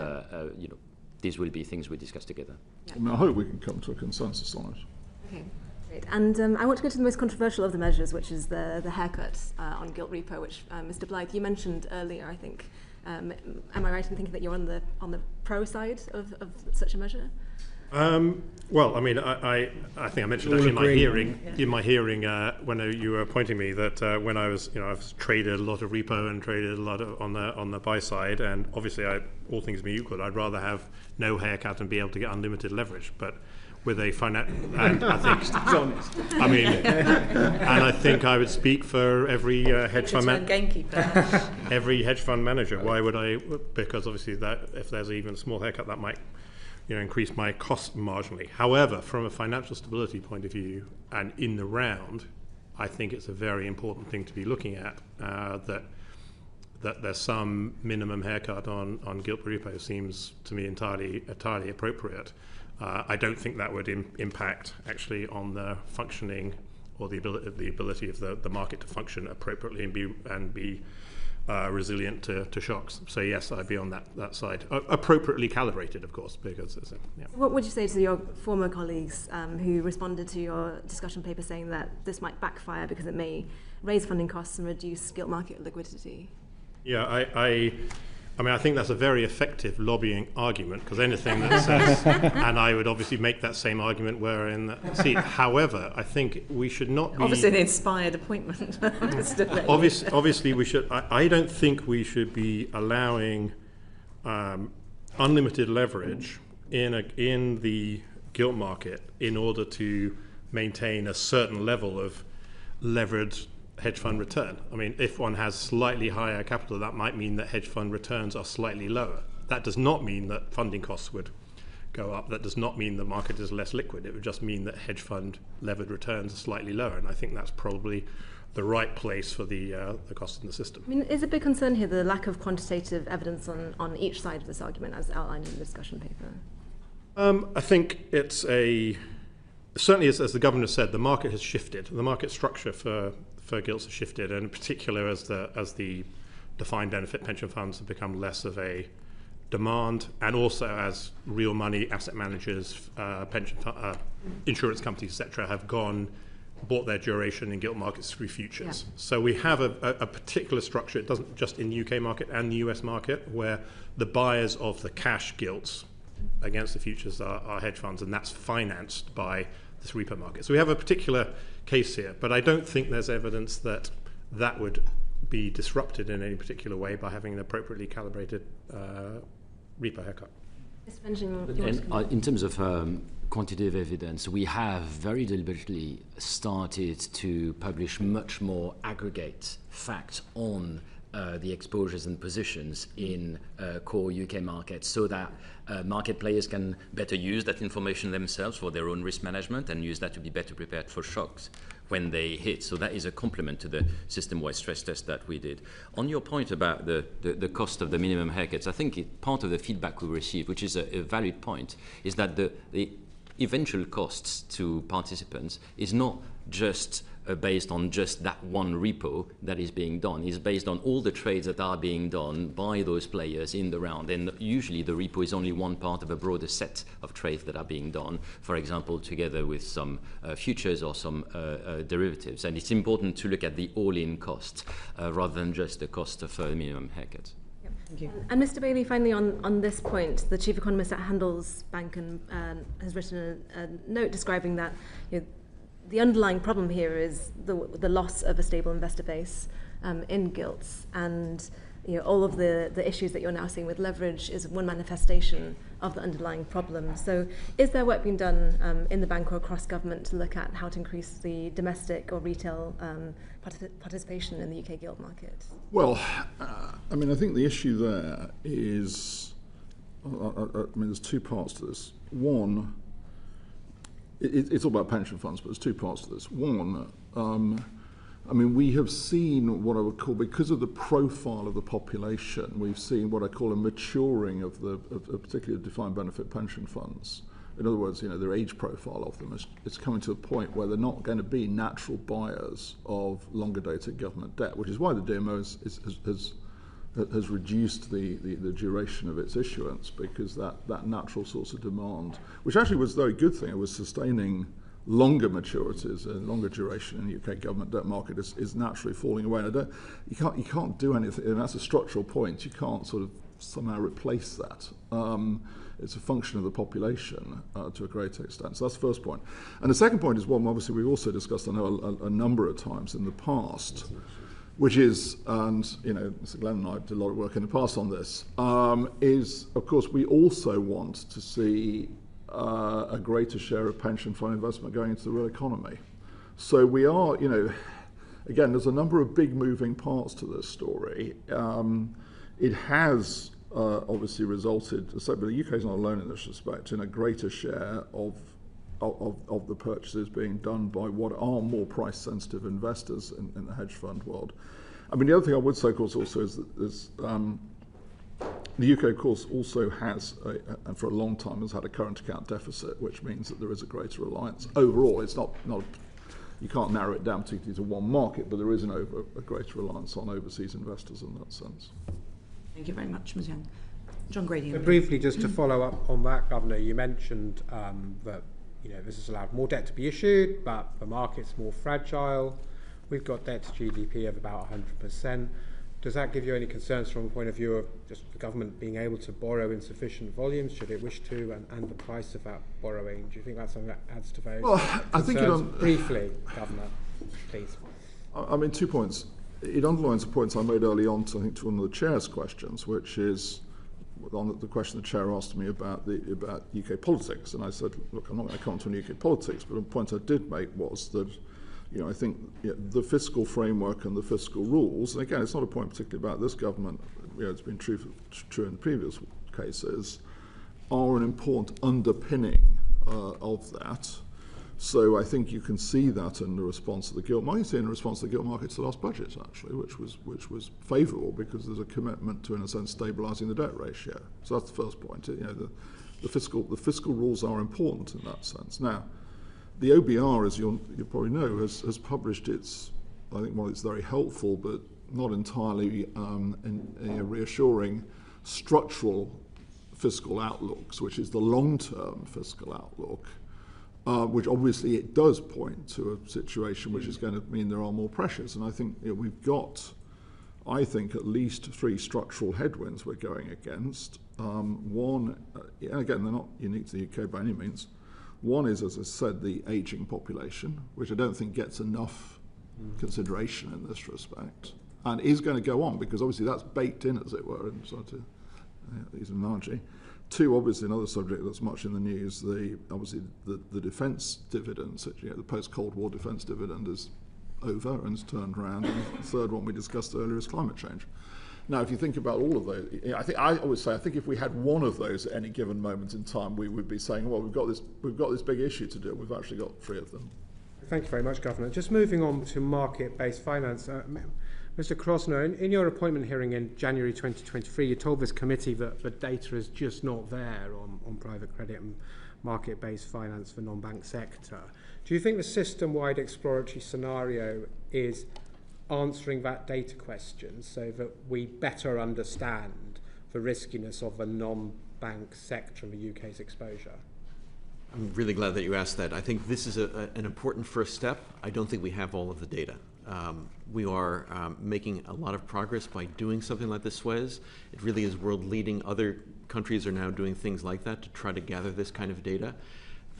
these will be things we discuss together. Yeah. I hope we can come to a consensus on it. Okay. Great. And I want to go to the most controversial of the measures, which is the haircut on gilt repo, which Mr. Blythe, you mentioned earlier, I think. Am I right in thinking that you're on the pro side of such a measure? Well, I mean, I think I mentioned actually in my hearing when you were appointing me that when I was traded a lot of repo and traded a lot of on the buy side, and obviously all things being equal, I'd rather have no haircut and be able to get unlimited leverage, but with a and I think I mean, and I think I would speak for every hedge fund every hedge fund manager. Why would I? Because obviously that if there's even a small haircut, that might increase my cost marginally. However, from a financial stability point of view, and in the round, I think it's a very important thing to be looking at that there's some minimum haircut on gilt repo seems to me entirely appropriate. I don't think that would impact actually on the functioning or the ability of the market to function appropriately and be resilient to shocks. So yes, I'd be on that side. Appropriately calibrated, of course, because yeah. What would you say to your former colleagues who responded to your discussion paper saying that this might backfire because it may raise funding costs and reduce gilt market liquidity? Yeah, I mean, I think that's a very effective lobbying argument, because anything that says, and I would obviously make that same argument were in the seat. However, I think we should not be... Obviously an inspired appointment. Obviously we should... I don't think we should be allowing unlimited leverage in the gilt market in order to maintain a certain level of levered hedge fund return. I mean, if one has slightly higher capital, that might mean that hedge fund returns are slightly lower. That does not mean that funding costs would go up. That does not mean the market is less liquid. It would just mean that hedge fund levered returns are slightly lower, and I think that's probably the right place for the cost in the system. I mean, is a big concern here the lack of quantitative evidence on each side of this argument, as outlined in the discussion paper? I think it's certainly as the governor said, the market has shifted. The market structure for gilts has shifted, and in particular as the defined benefit pension funds have become less of a demand, and also as real money asset managers, insurance companies, etc., have bought their duration in gilt markets through futures. Yeah. So we have a particular structure. It doesn't just in the UK market and the US market, where the buyers of the cash gilts against the futures are hedge funds, and that's financed by this repo market. So we have a particular case here, but I don't think there's evidence that would be disrupted in any particular way by having an appropriately calibrated repo haircut. In terms of quantitative evidence, we have very deliberately started to publish much more aggregate facts on the exposures and positions in core UK markets, so that market players can better use that information themselves for their own risk management and use that to be better prepared for shocks when they hit. So that is a complement to the system-wide stress test that we did. On your point about the cost of the minimum haircuts, I think part of the feedback we received, which is a valid point, is that the eventual costs to participants is not just based on just that one repo that is being done. It's based on all the trades that are being done by those players in the round. And usually the repo is only one part of a broader set of trades that are being done, for example, together with some futures or some derivatives. And it's important to look at the all-in cost rather than just the cost of minimum haircuts. Thank you. And Mr. Bailey, finally on this point, the chief economist at Handelsbanken has written a note describing that the underlying problem here is the loss of a stable investor base in gilts, and all of the issues that you're now seeing with leverage is one manifestation of the underlying problem. So is there work being done in the bank or across government to look at how to increase the domestic or retail participation in the UK gilt market? Well, I think the issue there is, there's two parts to this. One, it's all about pension funds, but there's two parts to this. One, we have seen what I would call, because of the profile of the population, we've seen what I call a maturing of particularly defined benefit pension funds. In other words, their age profile of them is coming to a point where they're not going to be natural buyers of longer dated government debt, which is why the DMO has reduced the duration of its issuance, because that natural source of demand, which actually was a very good thing, it was sustaining longer maturities and longer duration in the UK government debt market is naturally falling away. And you can't do anything, and that's a structural point. You can't sort of somehow replace that. It's a function of the population to a great extent. So that's the first point. And the second point is one obviously we've also discussed, I know, a number of times in the past, which is, and Mr. Glenn and I did a lot of work in the past on this, is of course we also want to see a greater share of pension fund investment going into the real economy. So we are, again, there's a number of big moving parts to this story. It has obviously resulted, but the UK is not alone in this respect, in a greater share of the purchases being done by what are more price-sensitive investors in the hedge fund world. The other thing I would say, of course, also is that the UK, of course, also has, and for a long time, has had a current account deficit, which means that there is a greater reliance. Overall, it's not you can't narrow it down particularly to one market, but there is a greater reliance on overseas investors in that sense. Thank you very much, Ms. Young. John Grady. Briefly, just to follow up on that, Governor, you mentioned that this has allowed more debt to be issued, but the market's more fragile. We've got debt to GDP of about 100%. Does that give you any concerns from a point of view of just the government being able to borrow in sufficient volumes, should it wish to, and the price of that borrowing? Do you think that's something that adds to those concerns? I think briefly, Governor, please. 2 points. It underlines the points I made early on to one of the Chair's questions, which is on the question the Chair asked me about UK politics. And I said, look, I'm not going to comment on UK politics, but a point I did make was that I think the fiscal framework and the fiscal rules, and again, it's not a point particularly about this government, it's been true in previous cases, are an important underpinning of that. So I think you can see that in the response to the gilt market. You see in the response to the gilt market to the last budget, actually, which was favourable because there's a commitment to, in a sense, stabilising the debt ratio. So that's the first point. The fiscal rules are important in that sense. Now, the OBR, as you probably know, has published its, I think, it's very helpful, but not entirely reassuring structural fiscal outlooks, which is the long-term fiscal outlook, which obviously it does point to a situation which is going to mean there are more pressures. And I think we've got, at least three structural headwinds we're going against. One, and again, they're not unique to the UK by any means. One is, as I said, the ageing population, which I don't think gets enough consideration in this respect, and is going to go on because obviously that's baked in, as it were, and sort of use an analogy. Two, obviously, another subject that's much in the news, the defence dividends. The post-Cold War defence dividend is over and it's turned around. And the third one we discussed earlier is climate change. Now, if you think about all of those, I always say, I think if we had one of those at any given moment in time, we would be saying, well, we've got this big issue to deal with. We've actually got three of them. Thank you very much, Governor. Just moving on to market-based finance. Mr. Krosner, in your appointment hearing in January 2023, you told this committee that the data is just not there on private credit and market-based finance for non-bank sector. Do you think the system-wide exploratory scenario is answering that data question so that we better understand the riskiness of the non-bank sector and the UK's exposure? I'm really glad that you asked that. I think this is an important first step. I don't think we have all of the data. We are making a lot of progress by doing something like the Suez. It really is world leading. Other countries are now doing things like that to try to gather this kind of data.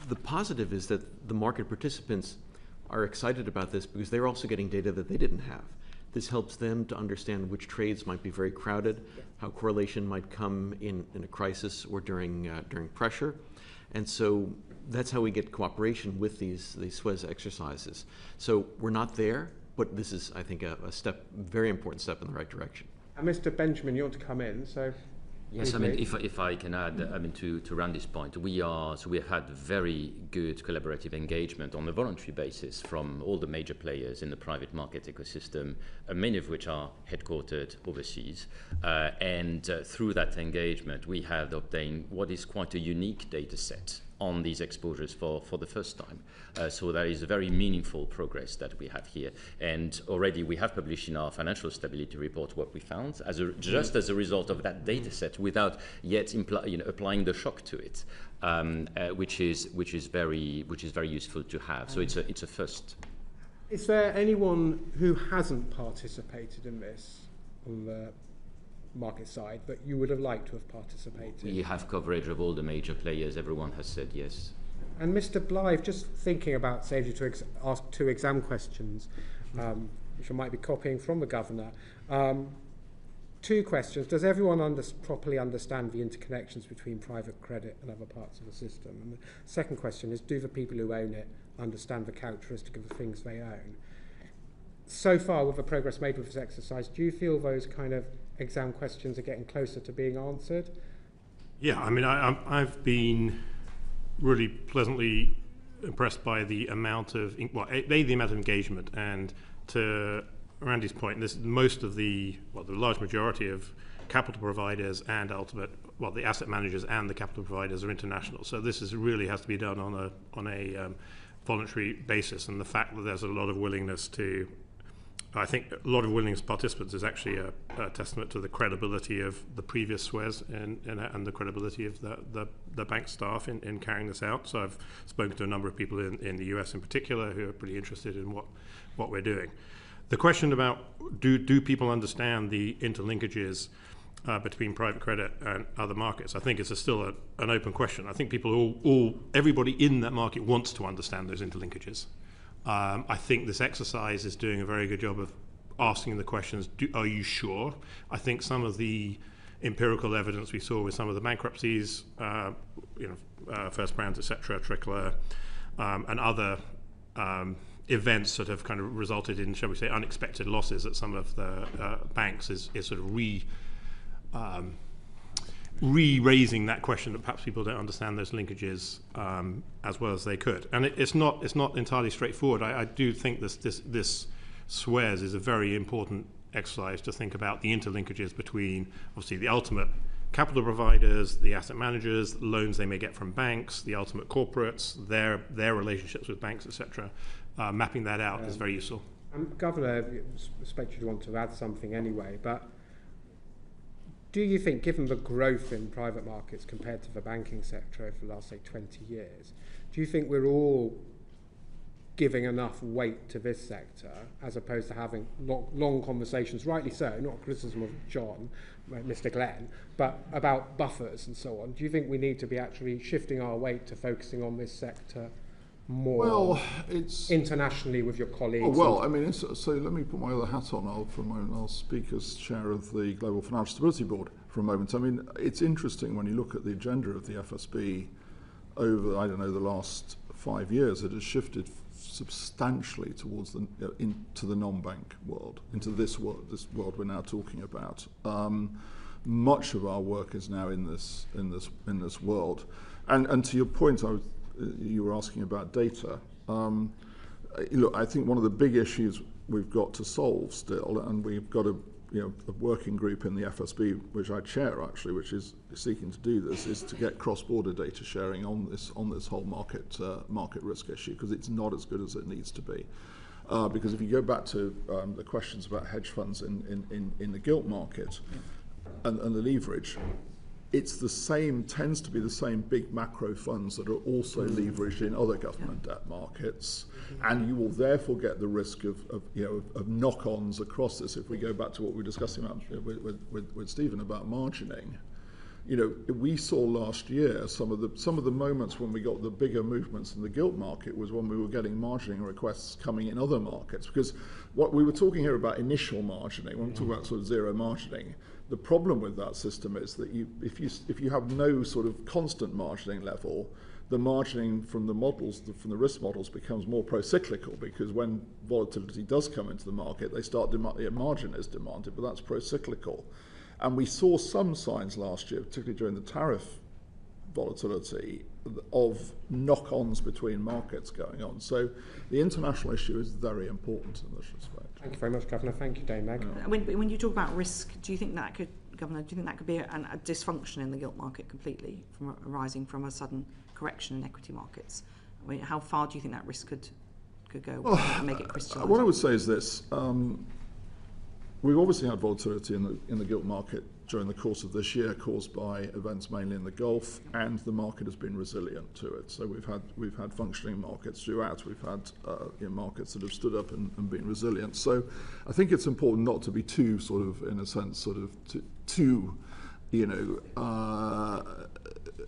The positive is that the market participants are excited about this because they're also getting data that they didn't have. This helps them to understand which trades might be very crowded, how correlation might come in a crisis or during pressure. And so that's how we get cooperation with these SWES exercises. So we're not there, but this is, I think, a very important step in the right direction. And Mr. Benjamin, you want to come in, so... Yes, I mean, if I can add, I mean, to run this point, we have had very good collaborative engagement on a voluntary basis from all the major players in the private market ecosystem, many of which are headquartered overseas. And through that engagement, we have obtained what is quite a unique data set on these exposures for the first time. So that is a very meaningful progress that we have here. And already we have published in our financial stability report what we found just as a result of that data set without yet applying the shock to it, which is very useful to have. So it's a first. Is there anyone who hasn't participated in this on the market side, but you would have liked to have participated? We have coverage of all the major players. Everyone has said yes. And Mr. Blythe, just thinking about saves you to ask 2 exam questions, which I might be copying from the governor. 2 questions. Does everyone properly understand the interconnections between private credit and other parts of the system? And the second question is, do the people who own it understand the characteristic of the things they own? So far, with the progress made with this exercise, do you feel those kind of exam questions are getting closer to being answered? Yeah, I mean, I've been really pleasantly impressed by the amount of, the amount of engagement, and to Randy's point, the large majority of capital providers and the asset managers and the capital providers are international. So this really has to be done on a voluntary basis, and the fact that there's a lot of willingness to, I think a lot of willingness participants is actually a testament to the credibility of the previous SWES and the credibility of the bank staff in carrying this out. So I've spoken to a number of people in the US in particular who are pretty interested in what we're doing. The question about do people understand the interlinkages between private credit and other markets, I think it's still an open question. I think everybody in that market wants to understand those interlinkages. I think this exercise is doing a very good job of asking the questions, are you sure? I think some of the empirical evidence we saw with some of the bankruptcies, First Brands, etc., Trickler, and other events that have kind of resulted in, shall we say, unexpected losses at some of the banks is sort of re-raising that question that perhaps people don't understand those linkages as well as they could. And it's not entirely straightforward. I do think this SWES is a very important exercise to think about the interlinkages between, obviously, the ultimate capital providers, the asset managers, loans they may get from banks, the ultimate corporates, their relationships with banks, etc. Mapping that out is very useful. Governor, I expect you to want to add something anyway, but do you think, given the growth in private markets compared to the banking sector over the last, say, 20 years, do you think we're all giving enough weight to this sector as opposed to having long conversations, rightly so, not criticism of John, Mr. Glenn, but about buffers and so on? Do you think we need to be actually shifting our weight to focusing on this sector more internationally with your colleagues? I mean, so let me put my other hat on for a moment. I'll speak as chair of the Global Financial Stability Board for a moment. I mean, it's interesting when you look at the agenda of the FSB over, I don't know, the last 5 years, it has shifted substantially towards into the non-bank world, into this world we're now talking about. Much of our work is now in this world, and to your point, you were asking about data. Look, I think one of the big issues we've got to solve still, and we've got a working group in the FSB, which I chair actually, which is seeking to do this, is to get cross-border data sharing on this whole market risk issue, because it's not as good as it needs to be. Because if you go back to the questions about hedge funds in the gilt market and the leverage, tends to be the same big macro funds that are also leveraged in other government debt markets, and you will therefore get the risk of knock-ons across this. If we go back to what we were discussing about with Stephen about margining, you know, we saw last year some of the moments when we got the bigger movements in the gilt market was when we were getting margining requests coming in other markets, because what we were talking here about initial margining, when we talk about sort of zero margining, the problem with that system is that if you have no sort of constant margining level, the margining from the models, from the risk models, becomes more pro-cyclical, because when volatility does come into the market, they start margin is demanded, but that's pro-cyclical. And we saw some signs last year, particularly during the tariff volatility, of knock-ons between markets going on. So the international issue is very important in this respect. Thank you very much, Governor. Thank you, Dame Meg. When you talk about risk, do you think that could, Governor, do you think that could be a dysfunction in the gilt market completely, arising from a sudden correction in equity markets? I mean, how far do you think that risk could go and make it crystallise? What I would say is this. We've obviously had volatility in the gilt market during the course of this year, caused by events mainly in the Gulf, and the market has been resilient to it. So we've had functioning markets throughout. We've had markets that have stood up and been resilient. So I think it's important not to be too sort of, in a sense, sort of too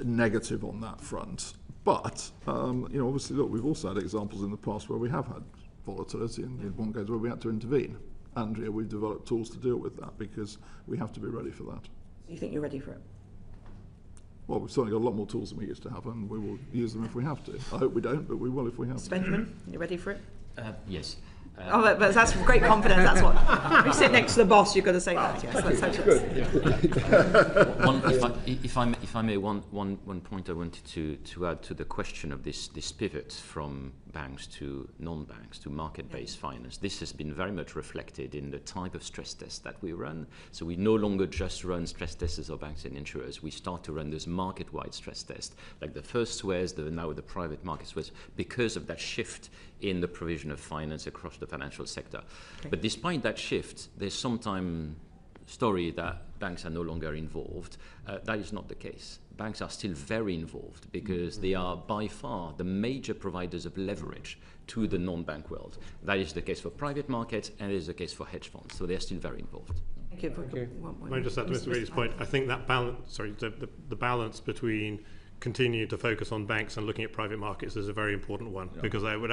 negative on that front. But obviously, look, we've also had examples in the past where we have had volatility, and in one case where we had to intervene. And we've developed tools to deal with that, because we have to be ready for that. You think you're ready for it? Well, we've certainly got a lot more tools than we used to have, and we will use them if we have to. I hope we don't, but we will if we have to. Benjamin, you ready for it? Yes. But that's great confidence. That's what. If you sit next to the boss, you've got to say that. Yes, that's If I may, one point I wanted to add to the question of this pivot from banks to non-banks to market-based finance. This has been very much reflected in the type of stress tests that we run. So we no longer just run stress tests as our banks and insurers. We start to run those market-wide stress tests, like the first Suez, now the private market Suez, because of that shift in the provision of finance across the financial sector. Okay. But despite that shift, there's sometimes story that banks are no longer involved. That is not the case. Banks are still very involved, because they are by far the major providers of leverage to the non-bank world. That is the case for private markets, and it is the case for hedge funds. So they're still very involved. Thank you. Can I just add to Mr. Reedy's point? I think that balance, the balance between continuing to focus on banks and looking at private markets is a very important one, because I would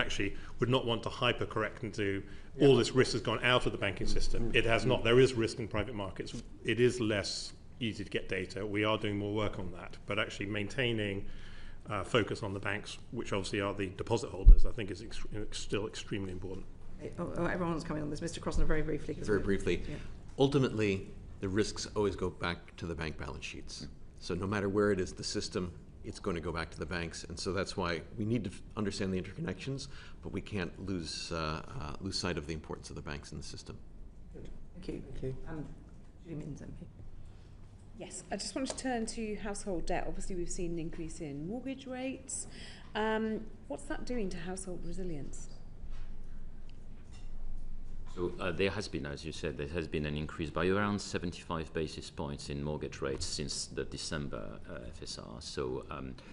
not want to hyper-correct into all this risk has gone out of the banking system. It has not. There is risk in private markets. It is less easy to get data. We are doing more work on that, but actually maintaining focus on the banks, which obviously are the deposit holders, I think is still extremely important. Everyone's coming on this. Mr. Crosner, very briefly. Very briefly. Yeah. Ultimately, the risks always go back to the bank balance sheets. So no matter where it is the system, it's going to go back to the banks, and so that's why we need to understand the interconnections, but we can't lose sight of the importance of the banks in the system. Thank you. Julie Minns, MP. Yes, I just want to turn to household debt. Obviously, we've seen an increase in mortgage rates. What's that doing to household resilience? So there has been, as you said, there has been an increase by around 75 basis points in mortgage rates since the December FSR. So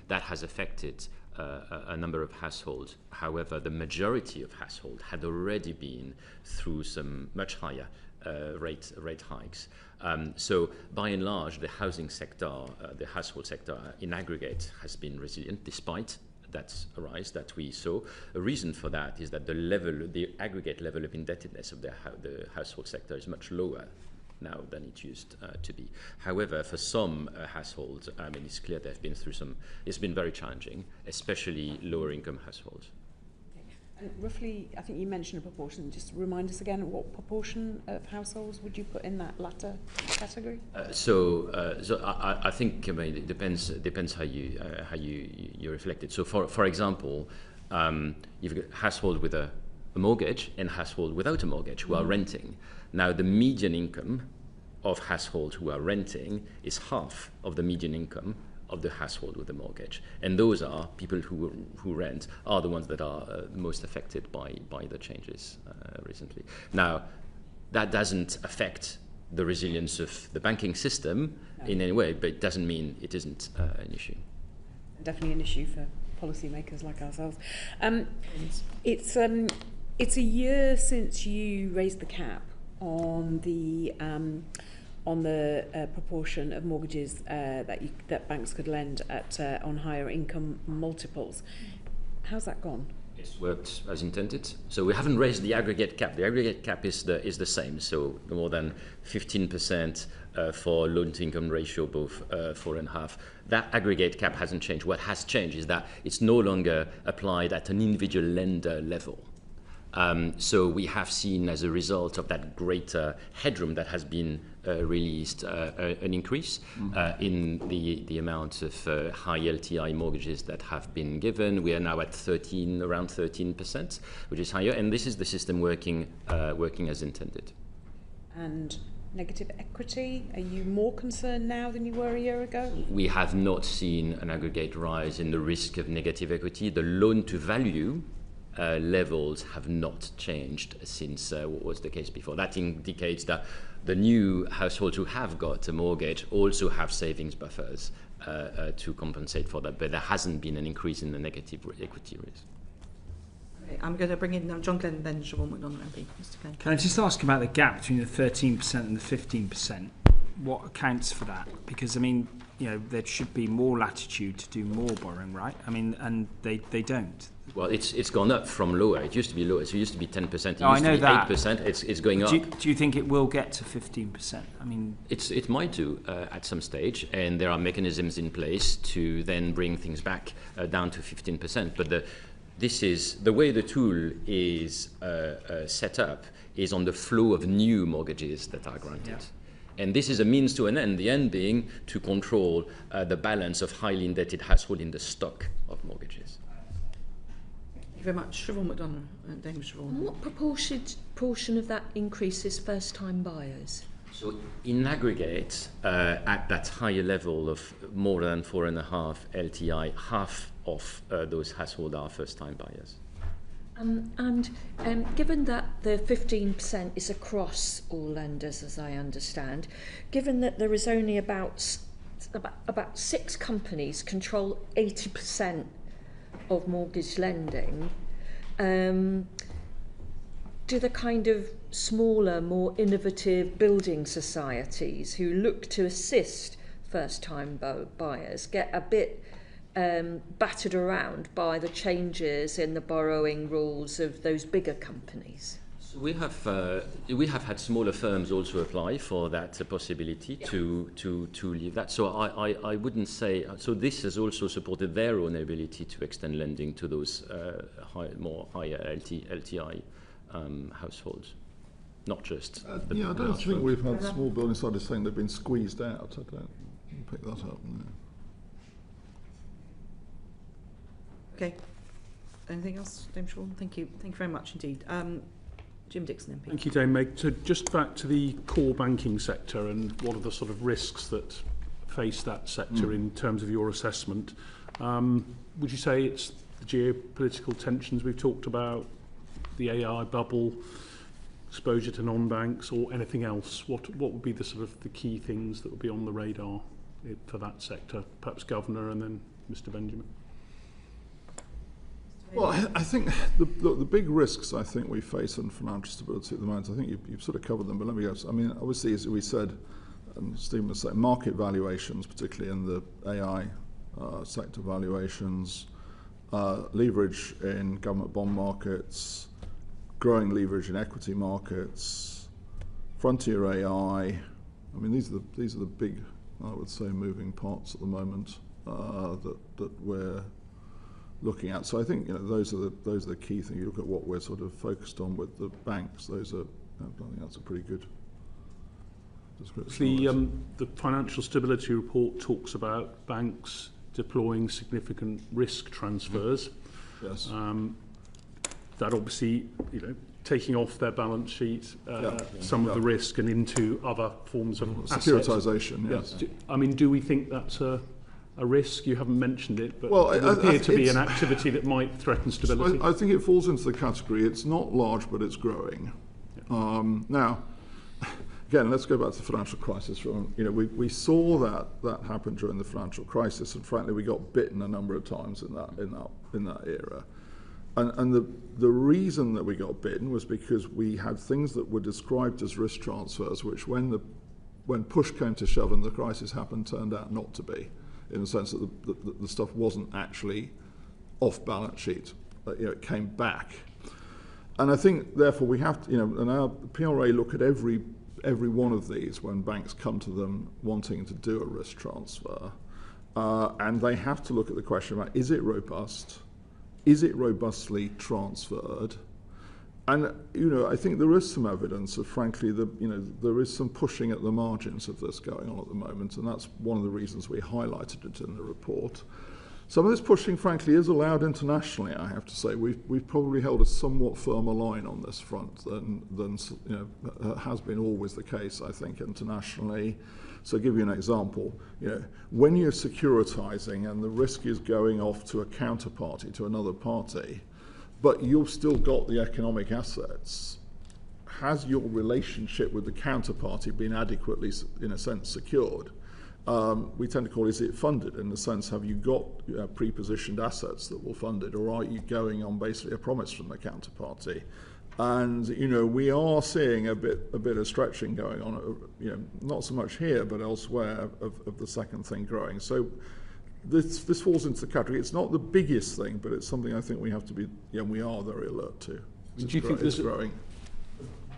that has affected a number of households. However, the majority of households had already been through some much higher rate hikes. So by and large, the housing sector, the household sector in aggregate has been resilient despite that rise that we saw. A reason for that is that the aggregate level of indebtedness of the household sector is much lower now than it used to be. However, for some households, it's clear they've been through it's been very challenging, especially lower income households. And roughly, I think you mentioned a proportion. Just remind us again, what proportion of households would you put in that latter category? So I think it depends how you reflect it. So for example, you've got household with a mortgage and household without a mortgage who are renting. Now the median income of households who are renting is half of the median income of the household with a mortgage, and those are people who rent are the ones that are most affected by the changes recently. Now, that doesn't affect the resilience of the banking system in any way, but it doesn't mean it isn't an issue. Definitely an issue for policymakers like ourselves. It's a year since you raised the cap on the on the proportion of mortgages that banks could lend at on higher income multiples. How's that gone? It's worked as intended. So we haven't raised the aggregate cap. The aggregate cap is the same. So more than 15% for loan-to-income ratio above 4.5. That aggregate cap hasn't changed. What has changed is that it's no longer applied at an individual lender level. So we have seen, as a result of that greater headroom that has been released, an increase in the amount of high LTI mortgages that have been given. We are now at around 13%, which is higher, and this is the system working as intended. And negative equity, are you more concerned now than you were a year ago? We have not seen an aggregate rise in the risk of negative equity. The loan-to-value levels have not changed since what was the case before. That indicates that the new households who have got a mortgage also have savings buffers to compensate for that, but there hasn't been an increase in the negative equity risk. Okay, I'm going to bring in John Glenn, then Siobhan McDonald, MP. Mr. Glenn. Can I just ask about the gap between the 13% and the 15%? What accounts for that? Because, I mean, there should be more latitude to do more borrowing, right? I mean, and they don't. Well, it's gone up from lower. It used to be lower. So it used to be 10%. It used I know to be that. 8%. It's going up. Do you think it will get to 15%? I mean, it might do at some stage, and there are mechanisms in place to then bring things back down to 15%. But this is the way the tool is set up is on the flow of new mortgages that are granted. Yeah. And this is a means to an end, the end being to control the balance of highly indebted households in the stock of mortgages. Thank you very much. Siobhan McDonald, Dame Siobhan. And what proportion of that increase is first-time buyers? So in aggregate, at that higher level of more than 4.5 LTI, half of those households are first-time buyers. And given that the 15% is across all lenders, as I understand, given that there is only about 6 companies control 80% of mortgage lending, do the kind of smaller, more innovative building societies who look to assist first-time buyers get a bit battered around by the changes in the borrowing rules of those bigger companies? So we have had smaller firms also apply for that possibility to leave that. So I wouldn't say so. This has also supported their own ability to extend lending to those higher LTI households, not just. I don't think we've had small building societies saying they've been squeezed out. I don't pick that up. No. Okay. Anything else, Dame Siobhan? Thank you. Thank you very much indeed. Jim Dixon, MP. Thank you, Dame Meg. So just back to the core banking sector and what are the sort of risks that face that sector in terms of your assessment. Would you say it's the geopolitical tensions we've talked about, the AI bubble, exposure to non-banks, or anything else? What would be the sort of the key things that would be on the radar for that sector? Perhaps Governor and then Mr. Benjamin. Well, I think the big risks I think we face in financial stability at the moment, I think you've sort of covered them, but let me go. I mean, obviously, as we said, and Stephen was saying, market valuations, particularly in the AI sector valuations, leverage in government bond markets, growing leverage in equity markets, frontier AI. I mean, these are the big, I would say, moving parts at the moment that we're looking at. So I think those are the key things. You look at what we're sort of focused on with the banks. I think that's a pretty good description. The Financial Stability Report talks about banks deploying significant risk transfers. Yes. That obviously, taking off their balance sheet some of the risk and into other forms of securitization. Yes. I mean, do we think that's a risk? You haven't mentioned it, but well, it would appear to be an activity that might threaten stability. So I think it falls into the category. It's not large, but it's growing. Yeah. Now, again, let's go back to the financial crisis. We saw that happen during the financial crisis, and frankly, we got bitten a number of times in that era. And the reason that we got bitten was because we had things that were described as risk transfers, which when the when push came to shove and the crisis happened, turned out not to be, in the sense that the stuff wasn't actually off balance sheet. It came back. And I think, therefore, we have to, and our PRA look at every one of these when banks come to them wanting to do a risk transfer. And they have to look at the question about, is it robust? Is it robustly transferred? And, I think there is some evidence of, frankly, there is some pushing at the margins of this going on at the moment, and that's one of the reasons we highlighted it in the report. Some of this pushing, frankly, is allowed internationally, I have to say. We've probably held a somewhat firmer line on this front than has been always the case, I think, internationally. So I'll give you an example. When you're securitizing and the risk is going off to a counterparty, to another party, but you've still got the economic assets, has your relationship with the counterparty been adequately, in a sense, secured? We tend to call it, is it funded, in the sense, have you got pre-positioned assets that will fund it, or are you going on basically a promise from the counterparty? And we are seeing a bit of stretching going on, not so much here but elsewhere of the second thing growing. So this falls into the category. It's not the biggest thing, but it's something I think we have to be, we are very alert to. Do you think it's growing?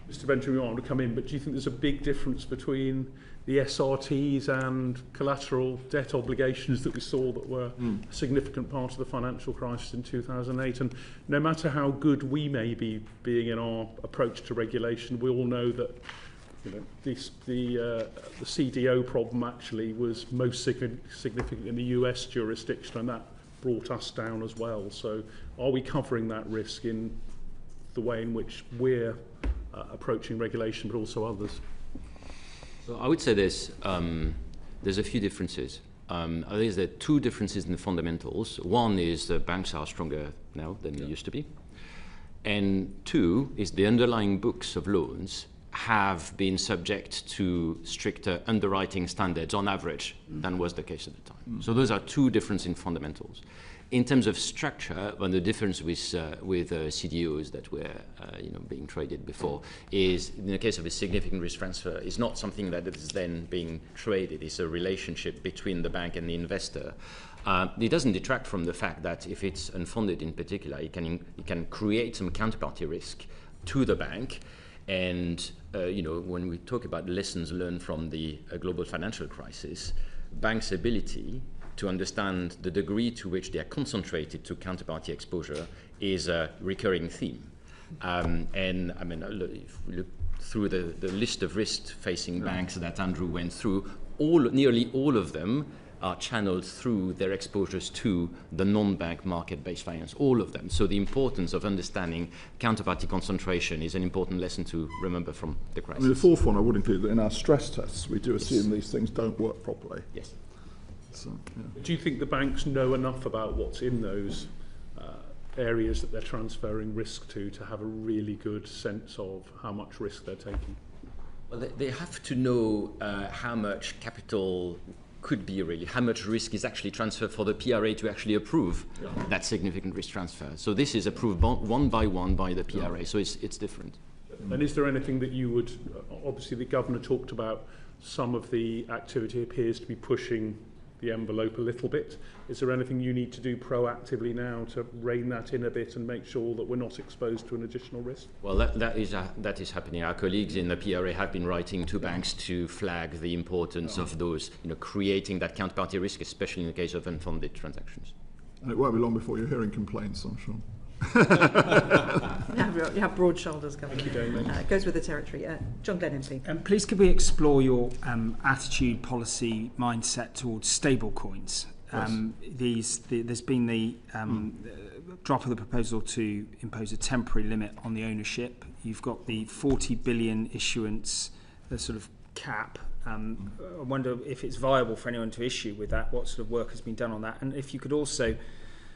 Mr. Benjamin, you want to come in, but do you think there's a big difference between the SRTs and collateral debt obligations that we saw that were a significant part of the financial crisis in 2008? And no matter how good we may be being in our approach to regulation, we all know that the CDO problem actually was most significant in the US jurisdiction, and that brought us down as well. So are we covering that risk in the way in which we're approaching regulation, but also others? So I would say there's a few differences. I think there are two differences in the fundamentals. One is that banks are stronger now than they used to be. And two is the underlying books of loans have been subject to stricter underwriting standards on average than was the case at the time. So those are two differences in fundamentals. In terms of structure, one of the difference with CDOs that were being traded before is, in the case of a significant risk transfer, is not something that is then being traded. It's a relationship between the bank and the investor. It doesn't detract from the fact that if it's unfunded in particular, it can create some counterparty risk to the bank. And when we talk about lessons learned from the global financial crisis, banks' ability to understand the degree to which they are concentrated to counterparty exposure is a recurring theme. And I mean, if we look through the list of risk-facing banks that Andrew went through, nearly all of them are channeled through their exposures to the non-bank market-based finance, all of them. So the importance of understanding counterparty concentration is an important lesson to remember from the crisis. I mean, the fourth one I would include that in our stress tests, we do assume these things don't work properly. Yes. So, Do you think the banks know enough about what's in those areas that they're transferring risk to have a really good sense of how much risk they're taking? Well, they have to know how much capital could be really, how much risk is actually transferred for the PRA to actually approve that significant risk transfer. So this is approved one by one by the PRA, so it's different. And is there anything that you would, obviously the Governor talked about some of the activity appears to be pushing the envelope a little bit. Is there anything you need to do proactively now to rein that in a bit and make sure that we're not exposed to an additional risk? Well, that is happening. Our colleagues in the PRA have been writing to banks to flag the importance of those, creating that counterparty risk, especially in the case of unfunded transactions. And it won't be long before you're hearing complaints, I'm sure. You have broad shoulders, Governor. Thank you, Damon. It goes with the territory. John Glenn MP. Please, could we explore your attitude, policy, mindset towards stable coins? There's been the drop of the proposal to impose a temporary limit on the ownership. You've got the 40 billion issuance, the sort of cap. I wonder if it's viable for anyone to issue with that. What sort of work has been done on that? And if you could also,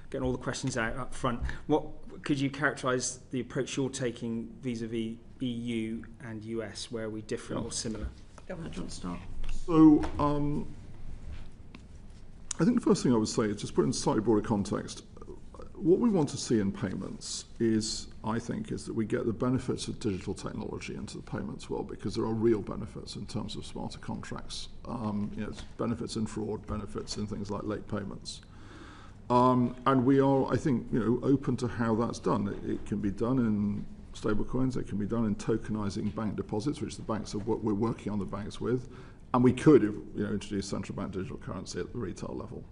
getting all the questions out up front, what could you characterise the approach you're taking vis-a-vis EU and US? Where are we different or similar? Governor, do you want to start? So, I think the first thing I would say is just put in slightly broader context. what we want to see in payments is, I think, is that we get the benefits of digital technology into the payments world, because there are real benefits in terms of smarter contracts. Benefits in fraud, benefits in things like late payments. And we are, I think, open to how that's done. It can be done in stablecoins. It can be done in tokenizing bank deposits, which we're working on the banks with. And we could, introduce central bank digital currency at the retail level.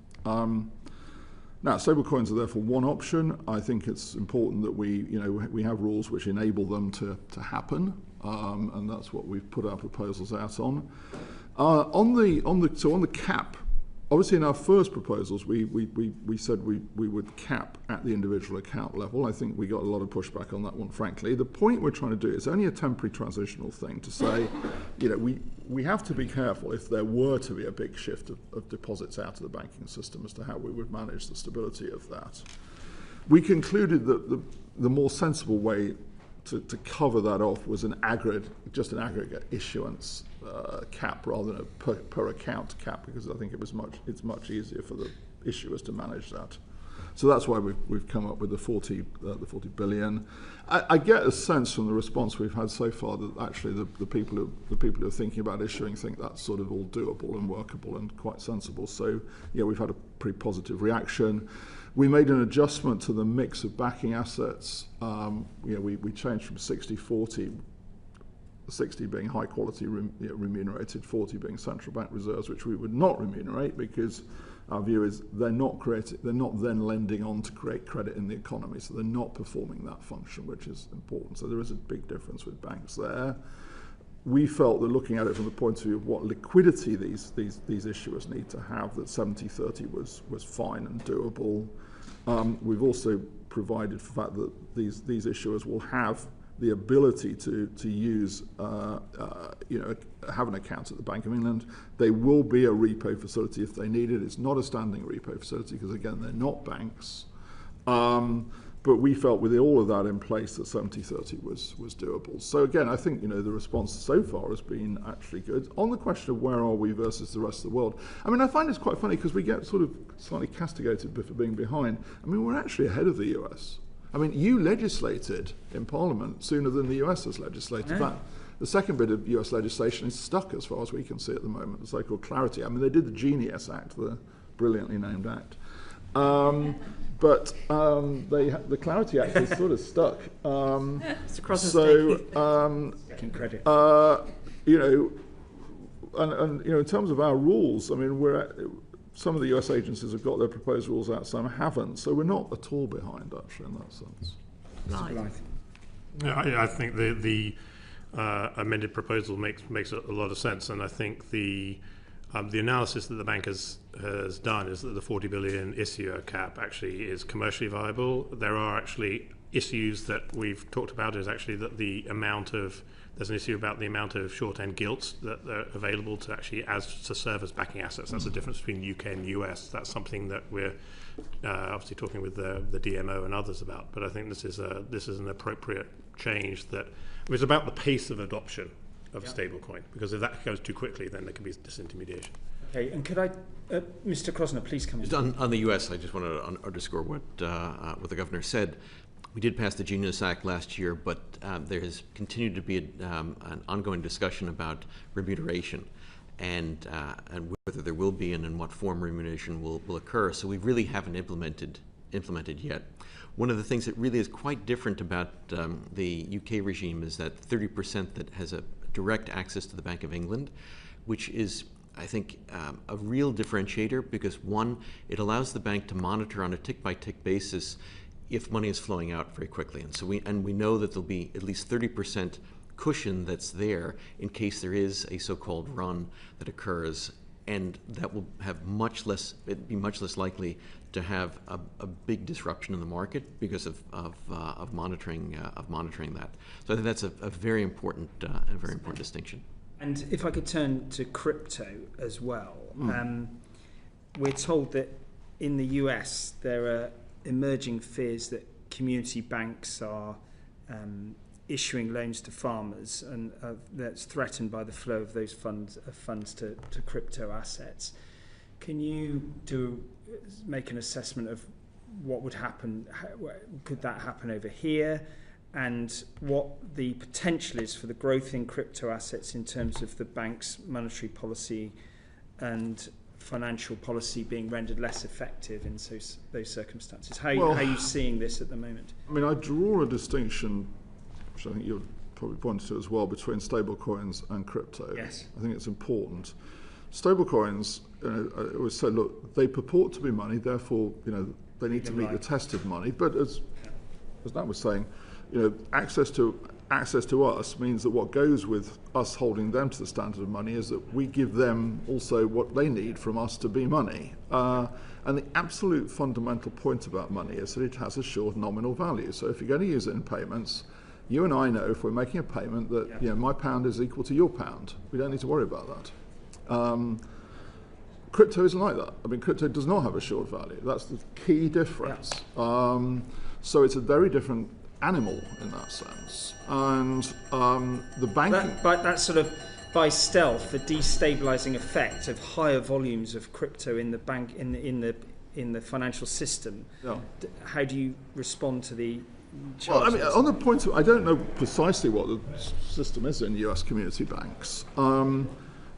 Now, stablecoins are therefore one option. I think it's important that we have rules which enable them to happen, and that's what we've put our proposals out on. On the cap, obviously in our first proposals we said we would cap at the individual account level. I think we got a lot of pushback on that one, frankly. The point we're trying to do is only a temporary transitional thing to say, we have to be careful if there were to be a big shift of deposits out of the banking system as to how we would manage the stability of that. We concluded that the more sensible way to cover that off was an aggregate issuance cap rather than a per account cap, because I think it's much easier for the issuers to manage that. So that's why we've come up with the 40 billion. I get a sense from the response we've had so far that actually the people who are thinking about issuing think that's sort of all doable and workable and quite sensible. So we've had a pretty positive reaction. We made an adjustment to the mix of backing assets. We changed from 60-40, 60 being high quality remunerated, 40 being central bank reserves, which we would not remunerate because our view is they're not then lending on to create credit in the economy, so they're not performing that function, which is important. So there is a big difference with banks there. We felt that looking at it from the point of view of what liquidity these issuers need to have, that 70-30 was fine and doable. We've also provided for the fact that these issuers will have the ability to use, have an account at the Bank of England. They will be a repo facility if they need it. It's not a standing repo facility because, again, they're not banks. But we felt with all of that in place that 70-30 was doable. So again, I think the response so far has been actually good. On the question of where are we versus the rest of the world, I find it's quite funny because we get sort of slightly castigated for being behind. We're actually ahead of the US. You legislated in Parliament sooner than the US has legislated. Yeah. The second bit of US legislation is stuck as far as we can see at the moment, the so-called Clarity. They did the Genius Act, the brilliantly named act. But the Clarity Act is sort of stuck. It's across so, credit. In terms of our rules, some of the US agencies have got their proposed rules out, some haven't. So we're not at all behind, actually, in that sense. Right. Yeah, I think the amended proposal makes a lot of sense, and I think the analysis that the bank has done is that the 40 billion issuer cap actually is commercially viable. There are actually issues that we've talked about, is actually that there's an issue about the amount of short-end gilts that are available to actually to serve as backing assets. That's the difference between UK and US. That's something that we're obviously talking with the DMO and others about. But I think this is an appropriate change that it's about the pace of adoption of a stablecoin, because if that goes too quickly, then there can be disintermediation. Okay, and could I, Mr. Krosner, please come in. On the US, I just want to underscore what the governor said. We did pass the Genius Act last year, but there has continued to be an ongoing discussion about remuneration and whether there will be and in what form remuneration will occur. So we really haven't implemented yet. One of the things that really is quite different about the UK regime is that 30% that has a direct access to the Bank of England, which is, I think, a real differentiator, because one, it allows the bank to monitor on a tick-by-tick basis if money is flowing out very quickly. And so we know that there'll be at least 30% cushion that's there in case there is a so-called run that occurs, and that will have it'd be much less likely to have a big disruption in the market because of monitoring that. So I think that's a very important distinction. And if I could turn to crypto as well, we're told that in the US there are emerging fears that community banks are issuing loans to farmers, and that's threatened by the flow of those funds to crypto assets. Can you make an assessment of what would happen? Could that happen over here? And what the potential is for the growth in crypto assets in terms of the bank's monetary policy and financial policy being rendered less effective in those circumstances. How are you seeing this at the moment? I mean, I draw a distinction, which I think you'll probably point to as well, between stablecoins and crypto. Yes. I think it's important. Stablecoins, I always say, look, they purport to be money, therefore, they need to meet the test of money. But as Nat was saying, access to us means that what goes with us holding them to the standard of money is that we give them also what they need from us to be money. And the absolute fundamental point about money is that it has assured nominal value. So if you're going to use it in payments, you and I know if we're making a payment that my pound is equal to your pound. We don't need to worry about that. Crypto isn't like that. I mean, crypto does not have assured value. That's the key difference. So it's a very different animal in that sense, and the banking. But that sort of by stealth, the destabilizing effect of higher volumes of crypto in the bank in the financial system. Yeah. How do you respond to the? Well, I mean, on the point of, I don't know precisely what the system is in US community banks.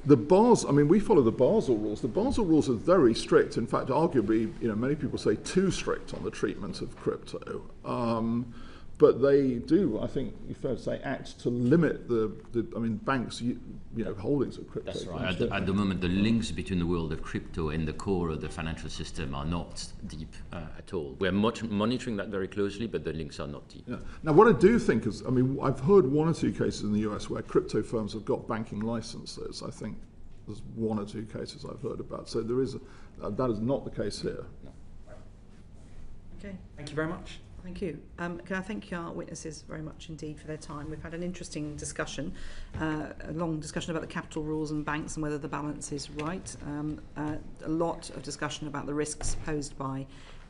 The Basel, I mean, we follow the Basel rules. The Basel rules are very strict. In fact, arguably, many people say too strict on the treatment of crypto. But they do, I think, you fair to say, act to limit the banks' holdings of crypto. That's right. At the moment, the links between the world of crypto and the core of the financial system are not deep at all. We're monitoring that very closely, but the links are not deep. Yeah. Now, what I do think is, I've heard one or two cases in the US where crypto firms have got banking licenses. I think there's one or two cases I've heard about. So there is that is not the case here. No. Okay. Thank you very much. Thank you. Can I thank our witnesses very much indeed for their time. We've had an interesting discussion, a long discussion about the capital rules and banks and whether the balance is right. A lot of discussion about the risks posed by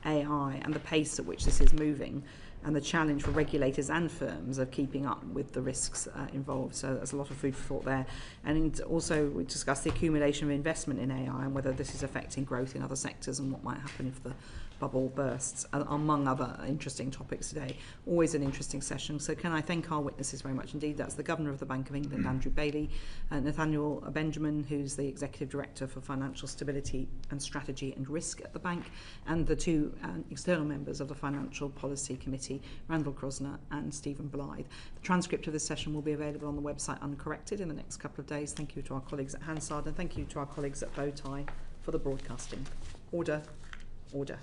AI and the pace at which this is moving, and the challenge for regulators and firms of keeping up with the risks involved. So there's a lot of food for thought there. And also we discussed the accumulation of investment in AI and whether this is affecting growth in other sectors and what might happen if the bubble bursts, among other interesting topics today. Always an interesting session. So can I thank our witnesses very much indeed. That's the Governor of the Bank of England, Andrew Bailey, Nathaniel Benjamin, who's the Executive Director for Financial Stability and Strategy and Risk at the bank, and the two external members of the Financial Policy Committee, Randall Krosner and Stephen Blythe. The transcript of this session will be available on the website uncorrected in the next couple of days. Thank you to our colleagues at Hansard and thank you to our colleagues at Bowtie for the broadcasting. Order. Order.